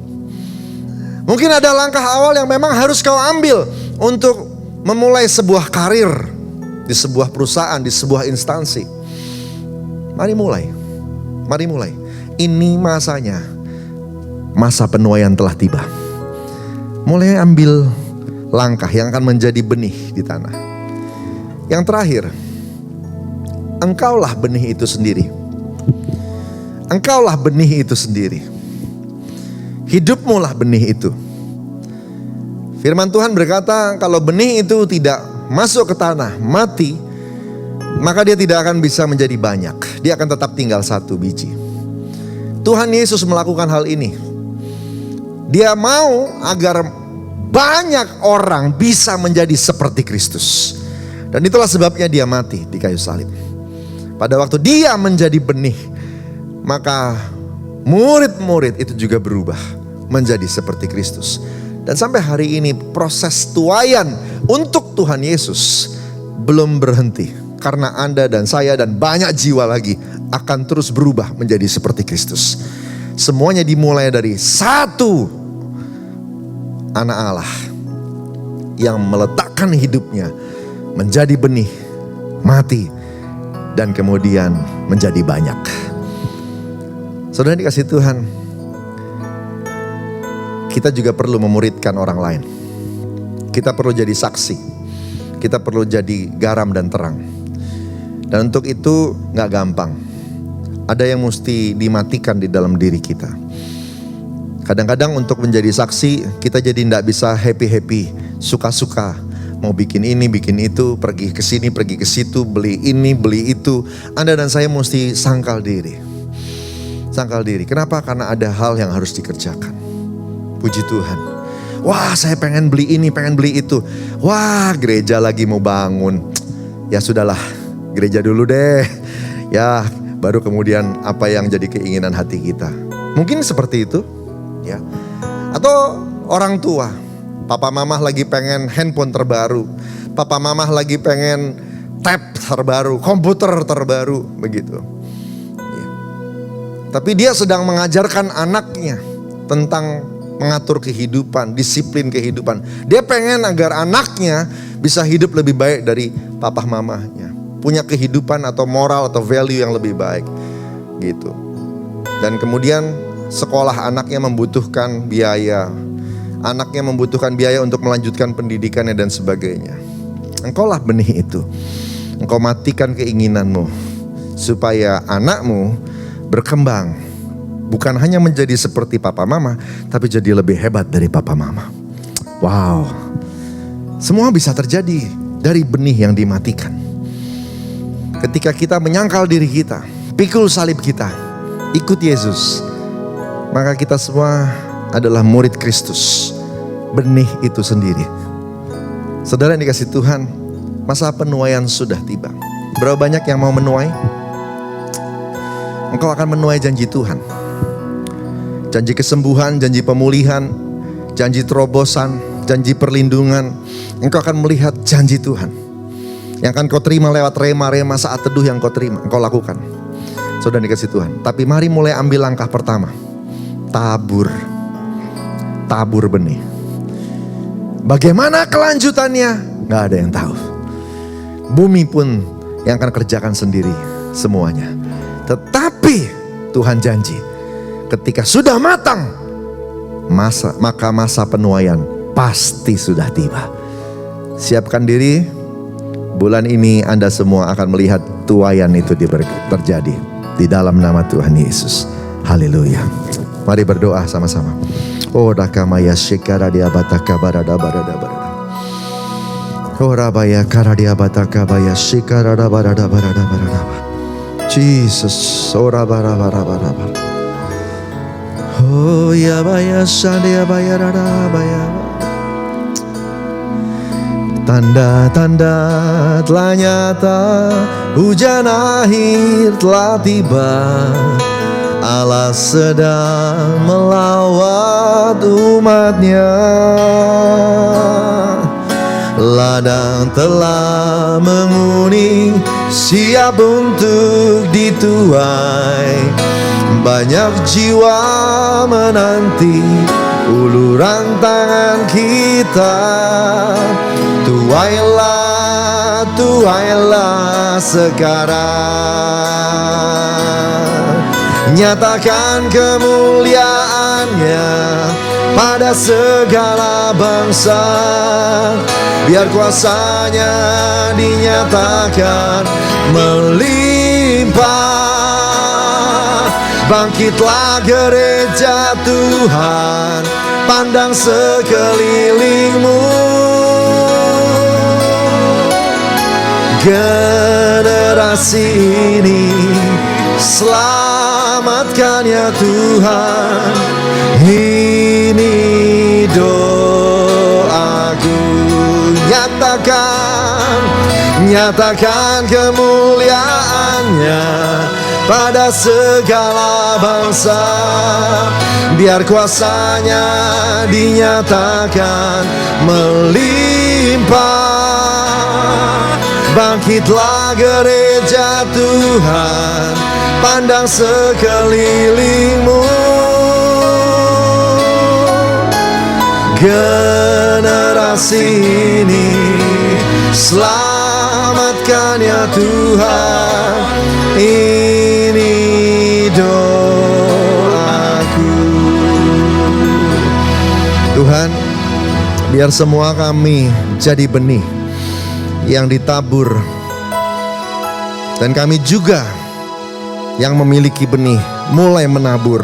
Mungkin ada langkah awal yang memang harus kau ambil untuk memulai sebuah karir di sebuah perusahaan, di sebuah instansi. Mari mulai, mari mulai. Ini masanya, masa penuaian telah tiba. Mulai ambil langkah yang akan menjadi benih di tanah. Yang terakhir, engkaulah benih itu sendiri. Engkaulah benih itu sendiri. Hidupmu lah benih itu. Firman Tuhan berkata, kalau benih itu tidak masuk ke tanah, mati, maka dia tidak akan bisa menjadi banyak. Dia akan tetap tinggal satu biji. Tuhan Yesus melakukan hal ini. Dia mau agar banyak orang bisa menjadi seperti Kristus. Dan itulah sebabnya dia mati di kayu salib. Pada waktu dia menjadi benih, maka murid-murid itu juga berubah menjadi seperti Kristus. Dan sampai hari ini proses tuaian untuk Tuhan Yesus belum berhenti. Karena Anda dan saya dan banyak jiwa lagi akan terus berubah menjadi seperti Kristus. Semuanya dimulai dari satu anak Allah yang meletakkan hidupnya menjadi benih, mati, dan kemudian menjadi banyak. Saudara dikasih Tuhan, kita juga perlu memuridkan orang lain. Kita perlu jadi saksi. Kita perlu jadi garam dan terang. Dan untuk itu gak gampang. Ada yang mesti dimatikan di dalam diri kita. Kadang-kadang untuk menjadi saksi, kita jadi gak bisa happy-happy, suka-suka. mau bikin ini, bikin itu, pergi ke sini, pergi ke situ, beli ini, beli itu. Anda dan saya mesti sangkal diri. Sangkal diri. Kenapa? Karena ada hal yang harus dikerjakan. Puji Tuhan. Wah, saya pengen beli ini, pengen beli itu. Wah, gereja lagi mau bangun. Ya sudahlah, gereja dulu deh. Ya, baru kemudian apa yang jadi keinginan hati kita. Mungkin seperti itu, ya. Atau orang tua, papa mama lagi pengen handphone terbaru, papa mama lagi pengen tab terbaru, komputer terbaru, begitu. Ya. Tapi dia sedang mengajarkan anaknya tentang mengatur kehidupan, disiplin kehidupan. Dia pengen agar anaknya bisa hidup lebih baik dari papa mamanya, punya kehidupan atau moral atau value yang lebih baik, gitu. Dan kemudian sekolah anaknya membutuhkan biaya. Anaknya membutuhkan biaya untuk melanjutkan pendidikannya dan sebagainya. Engkaulah benih itu. Engkau matikan keinginanmu supaya anakmu berkembang. Bukan hanya menjadi seperti papa mama, tapi jadi lebih hebat dari papa mama. Wow. Semua bisa terjadi dari benih yang dimatikan. Ketika kita menyangkal diri kita, pikul salib kita, ikut Yesus, maka kita semua adalah murid Kristus. Benih itu sendiri. Saudara yang dikasih Tuhan, masa penuaian sudah tiba. Berapa banyak yang mau menuai? Engkau akan menuai janji Tuhan. Janji kesembuhan, janji pemulihan, janji terobosan, janji perlindungan. Engkau akan melihat janji Tuhan yang akan kau terima lewat rema-rema saat teduh yang kau terima, engkau lakukan. Saudara yang dikasih Tuhan. Tapi mari mulai ambil langkah pertama. Tabur benih. Bagaimana kelanjutannya? Gak ada yang tahu. Bumi pun yang akan kerjakan sendiri semuanya. Tetapi Tuhan janji, ketika sudah matang, maka masa penuaian pasti sudah tiba. Siapkan diri. Bulan ini Anda semua akan melihat tuaian itu terjadi di dalam nama Tuhan Yesus. Haleluya. Mari berdoa sama-sama. Oh dakamaya shikara dia bataka barada barada barada. Oh rabaya kara dia bataka baya shikara barada barada barada. Jesus, oh rabara bara bara bara. Oh ya baya shandia baya rada baya. Tanda-tanda telah nyata, hujan akhir telah tiba. Allah sedang melawat umatnya. Ladang telah menguning, siap untuk dituai. Banyak jiwa menanti uluran tangan kita. Tuailah, tuailah sekarang. Nyatakan kemuliaannya pada segala bangsa. Biar kuasanya dinyatakan melimpah. Bangkitlah gereja Tuhan, pandang sekelilingmu. Generasi ini selamatkan ya Tuhan. Ini doaku. Nyatakan kemuliaannya pada segala bangsa. Biar kuasanya dinyatakan melimpah. Bangkitlah gereja Tuhan, pandang sekelilingmu. Generasi ini selamatkan ya Tuhan. Ini doaku. Tuhan, biar semua kami jadi benih yang ditabur, dan kami juga yang memiliki benih mulai menabur.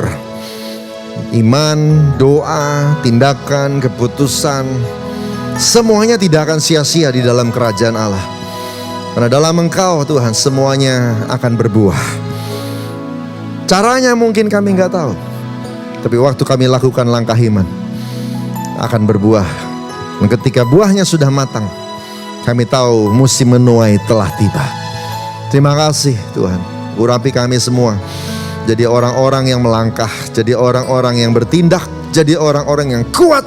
Iman, doa, tindakan, keputusan Semuanya tidak akan sia-sia di dalam kerajaan Allah. Karena dalam Engkau Tuhan semuanya akan berbuah. Caranya mungkin kami nggak tahu, tapi waktu kami lakukan langkah iman akan berbuah. Dan ketika buahnya sudah matang, kami tahu musim menuai telah tiba. Terima kasih Tuhan. Urapi kami semua jadi orang-orang yang melangkah, jadi orang-orang yang bertindak, jadi orang-orang yang kuat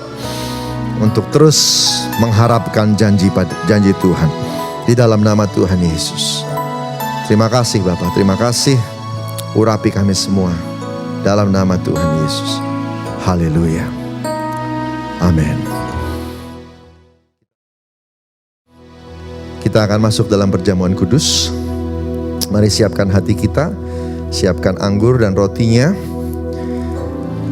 untuk terus mengharapkan janji Tuhan di dalam nama Tuhan Yesus. Terima kasih Bapak, terima kasih. Urapi kami semua dalam nama Tuhan Yesus. Haleluya. Amin. Kita akan masuk dalam perjamuan kudus. Mari siapkan hati kita, siapkan anggur dan rotinya.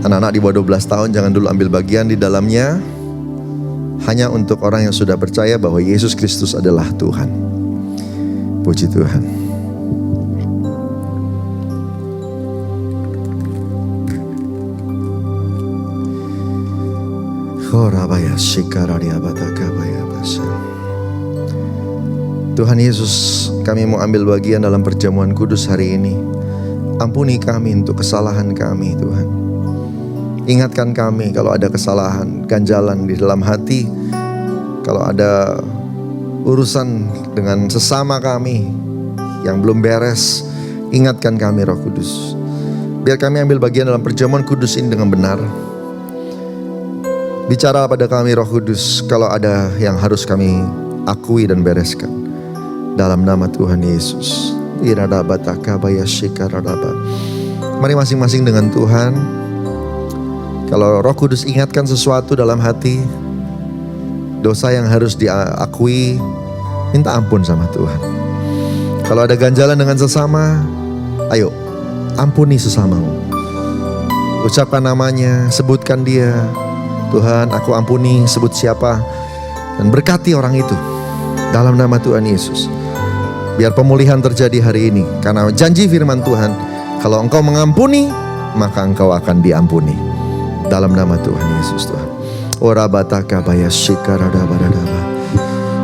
Anak-anak di bawah 12 tahun jangan dulu ambil bagian di dalamnya. Hanya untuk orang yang sudah percaya bahwa Yesus Kristus adalah Tuhan. Puji Tuhan. Tuhan Yesus, kami mau ambil bagian dalam perjamuan kudus hari ini. Ampuni kami untuk kesalahan kami Tuhan. Ingatkan kami kalau ada kesalahan, ganjalan di dalam hati. Kalau ada urusan dengan sesama kami yang belum beres, ingatkan kami Roh Kudus. Biar kami ambil bagian dalam perjamuan kudus ini dengan benar. Bicara pada kami Roh Kudus kalau ada yang harus kami akui dan bereskan. Dalam nama Tuhan Yesus. Mari masing-masing dengan Tuhan. Kalau Roh Kudus ingatkan sesuatu dalam hati, dosa yang harus diakui, minta ampun sama Tuhan. Kalau ada ganjalan dengan sesama, ayo ampuni sesamamu. Ucapkan namanya, sebutkan dia. Tuhan, aku ampuni, sebut siapa, dan berkati orang itu dalam nama Tuhan Yesus. Biar pemulihan terjadi hari ini, karena janji firman Tuhan, kalau engkau mengampuni, maka engkau akan diampuni. Dalam nama Tuhan Yesus Tuhan. Ora bataka baya shikarada baradaba.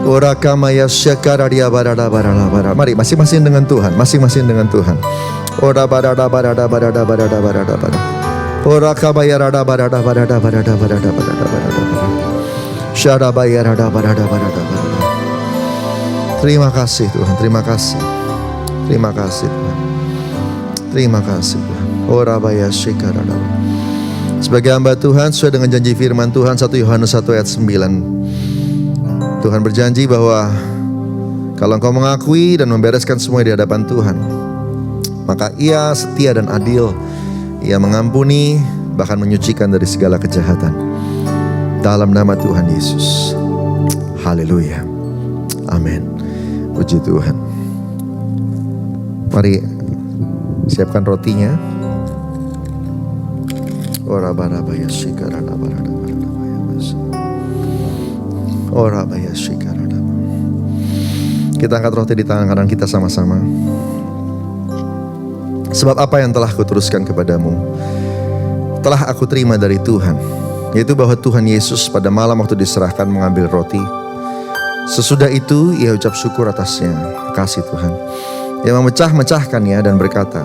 Ora kamaya shikaradia barada barada barada. Mari masing-masing dengan Tuhan, masing-masing dengan Tuhan. Ora barada barada barada barada barada barada. Ora kabaya rada barada barada barada barada barada barada. Syara baya rada barada barada barada. Terima kasih Tuhan, terima kasih. Terima kasih Tuhan. Terima kasih Tuhan. Ora baya shikarada. Sebagai hamba Tuhan, sesuai dengan janji firman Tuhan 1 Yohanes 1 ayat 9. Tuhan berjanji bahwa kalau engkau mengakui dan membereskan semua di hadapan Tuhan, maka Ia setia dan adil. Ia mengampuni, bahkan menyucikan dari segala kejahatan. Dalam nama Tuhan Yesus. Haleluya. Amin. Puji Tuhan. Mari siapkan rotinya. Ora barabaya shikarana barada barada baya. Ora baya shikarana. Kita angkat roti di tangan kanan kita sama-sama. Sebab apa yang telah kuteruskan kepadamu telah aku terima dari Tuhan, yaitu bahwa Tuhan Yesus pada malam waktu diserahkan mengambil roti. Sesudah itu ia ucap syukur atasnya. Kasih Tuhan. Ia memecah-mecahkannya dan berkata,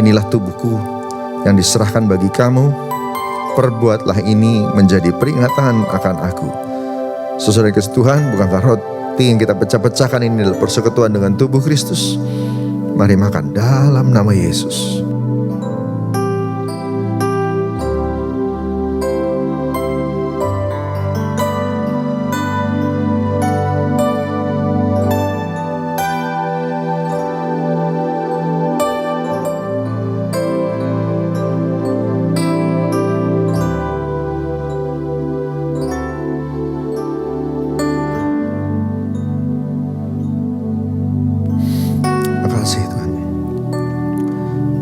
inilah tubuhku yang diserahkan bagi kamu. Perbuatlah ini menjadi peringatan akan aku. Sesudah kasih Tuhan, bukankah roti yang kita pecah-pecahkan ini adalah persekutuan dengan tubuh Kristus? Mari makan dalam nama Yesus.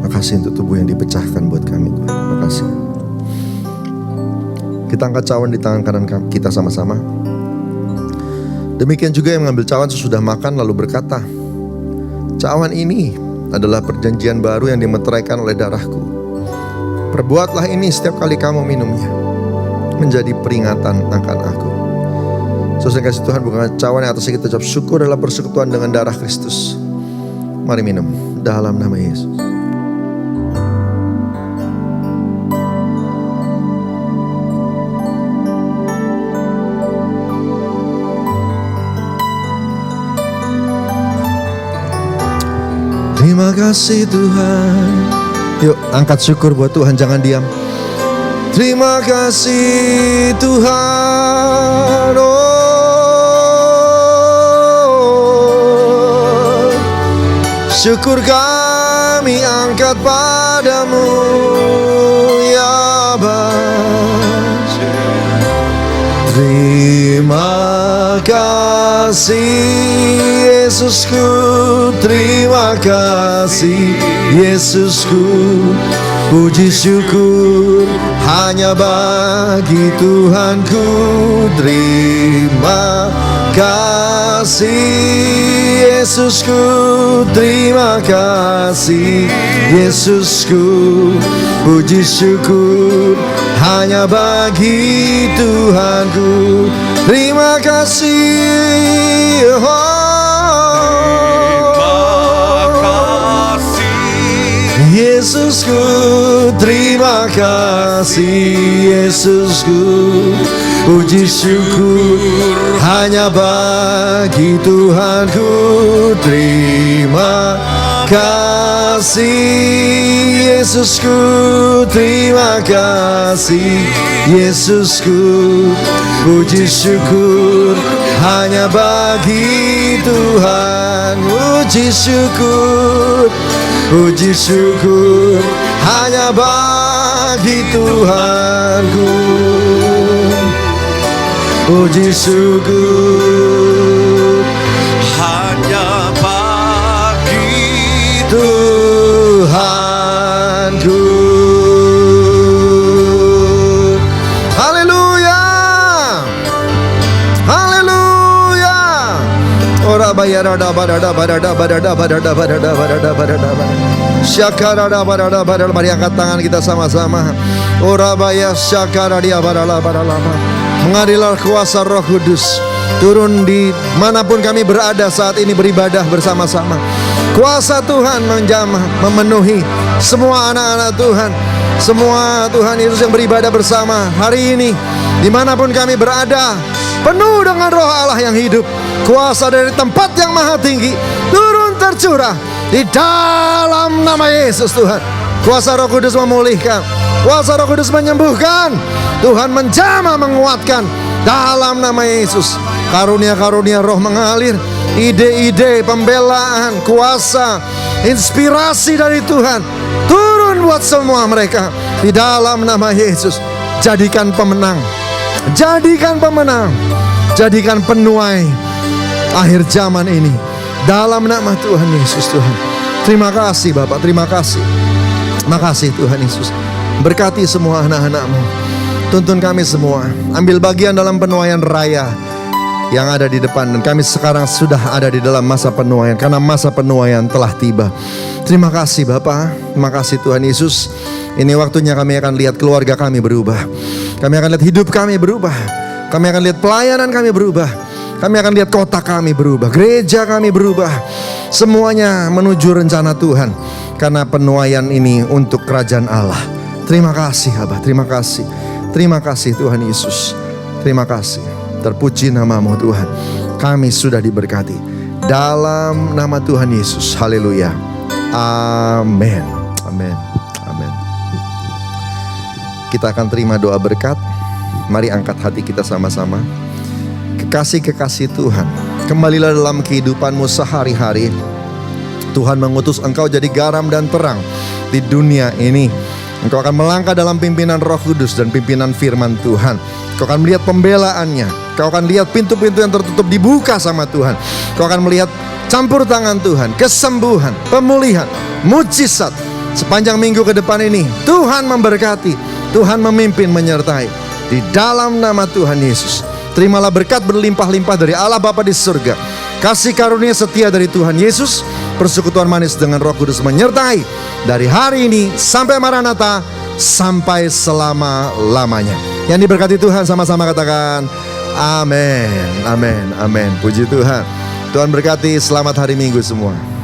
Makasih untuk tubuh yang dipecahkan buat kami Tuhan. Makasih. Kita angkat cawan di tangan kanan kita sama-sama. Demikian juga yang mengambil cawan sesudah makan lalu berkata, cawan ini adalah perjanjian baru yang dimeteraikan oleh darahku. Perbuatlah ini setiap kali kamu minumnya, menjadi peringatan akan aku. Sesuai kasih Tuhan bukan cawan yang atasnya kita ucap syukur adalah persekutuan dengan darah Kristus. Mari minum dalam nama Yesus. Terima kasih Tuhan. Yuk angkat syukur buat Tuhan, jangan diam. Terima kasih Tuhan. Oh, syukur kami angkat padamu ya Bapa. Terima kasih Yesusku, terima kasih Yesusku. Puji syukur hanya bagi Tuhanku. Terima kasih Yesusku, terima kasih Yesusku. Puji syukur hanya bagi Tuhanku. Terima kasih, Yesusku, terima kasih Yesusku. Puji syukur hanya bagi Tuhanku. Terima kasih Yesusku, terima kasih Yesusku. Puji syukur hanya bagi Tuhan. Puji syukur, puji syukur hanya bagi Tuhanku. Puji syukur hanya bagi Tuhanku. Haleluya, haleluya. Ora bayarada barada barada barada barada barada barada barada. Syakarada barada barada. Mari angkat tangan kita sama-sama. Ora bayar syakara dia barala barala. Mengadilah kuasa Roh Kudus turun di manapun kami berada saat ini beribadah bersama-sama. Kuasa Tuhan menjamah, memenuhi semua anak-anak Tuhan. Semua Tuhan Yesus yang beribadah bersama hari ini, dimanapun kami berada, penuh dengan Roh Allah yang hidup. Kuasa dari tempat yang maha tinggi turun tercurah di dalam nama Yesus Tuhan. Kuasa Roh Kudus memulihkan, kuasa Roh Kudus menyembuhkan. Tuhan menjamah, menguatkan dalam nama Yesus. Karunia-karunia Roh mengalir, ide-ide, pembelaan, kuasa, inspirasi dari Tuhan turun buat semua mereka di dalam nama Yesus. Jadikan pemenang, jadikan pemenang, jadikan penuai akhir zaman ini dalam nama Tuhan Yesus. Tuhan, terima kasih Bapak, terima kasih. Makasih Tuhan Yesus. Berkati semua anak-anak-Mu. Tuntun kami semua ambil bagian dalam penuaian raya yang ada di depan. Dan kami sekarang sudah ada di dalam masa penuaian, karena masa penuaian telah tiba. Terima kasih Bapa, terima kasih Tuhan Yesus. Ini waktunya kami akan lihat keluarga kami berubah. Kami akan lihat hidup kami berubah. Kami akan lihat pelayanan kami berubah. Kami akan lihat kota kami berubah, gereja kami berubah. Semuanya menuju rencana Tuhan, karena penuaian ini untuk kerajaan Allah. Terima kasih Abah, terima kasih. Terima kasih Tuhan Yesus. Terima kasih. Terpuji nama-Mu Tuhan. Kami sudah diberkati dalam nama Tuhan Yesus. Haleluya. Amin. Amin. Amin. Kita akan terima doa berkat. Mari angkat hati kita sama-sama. Kekasih-kekasih Tuhan, kembalilah dalam kehidupanmu sehari-hari. Tuhan mengutus engkau jadi garam dan terang di dunia ini. Engkau akan melangkah dalam pimpinan Roh Kudus dan pimpinan firman Tuhan. Engkau akan melihat pembelaannya. Engkau akan lihat pintu-pintu yang tertutup dibuka sama Tuhan. Engkau akan melihat campur tangan Tuhan, kesembuhan, pemulihan, mujizat. Sepanjang minggu ke depan ini Tuhan memberkati, Tuhan memimpin, menyertai. Di dalam nama Tuhan Yesus, terimalah berkat berlimpah-limpah dari Allah Bapa di surga. Kasih karunia setia dari Tuhan Yesus, persekutuan manis dengan Roh Kudus menyertai dari hari ini sampai Maranatha, sampai selama-lamanya. Yang diberkati Tuhan sama-sama katakan Amin, amin, amin. Puji Tuhan. Tuhan berkati, selamat hari Minggu semua.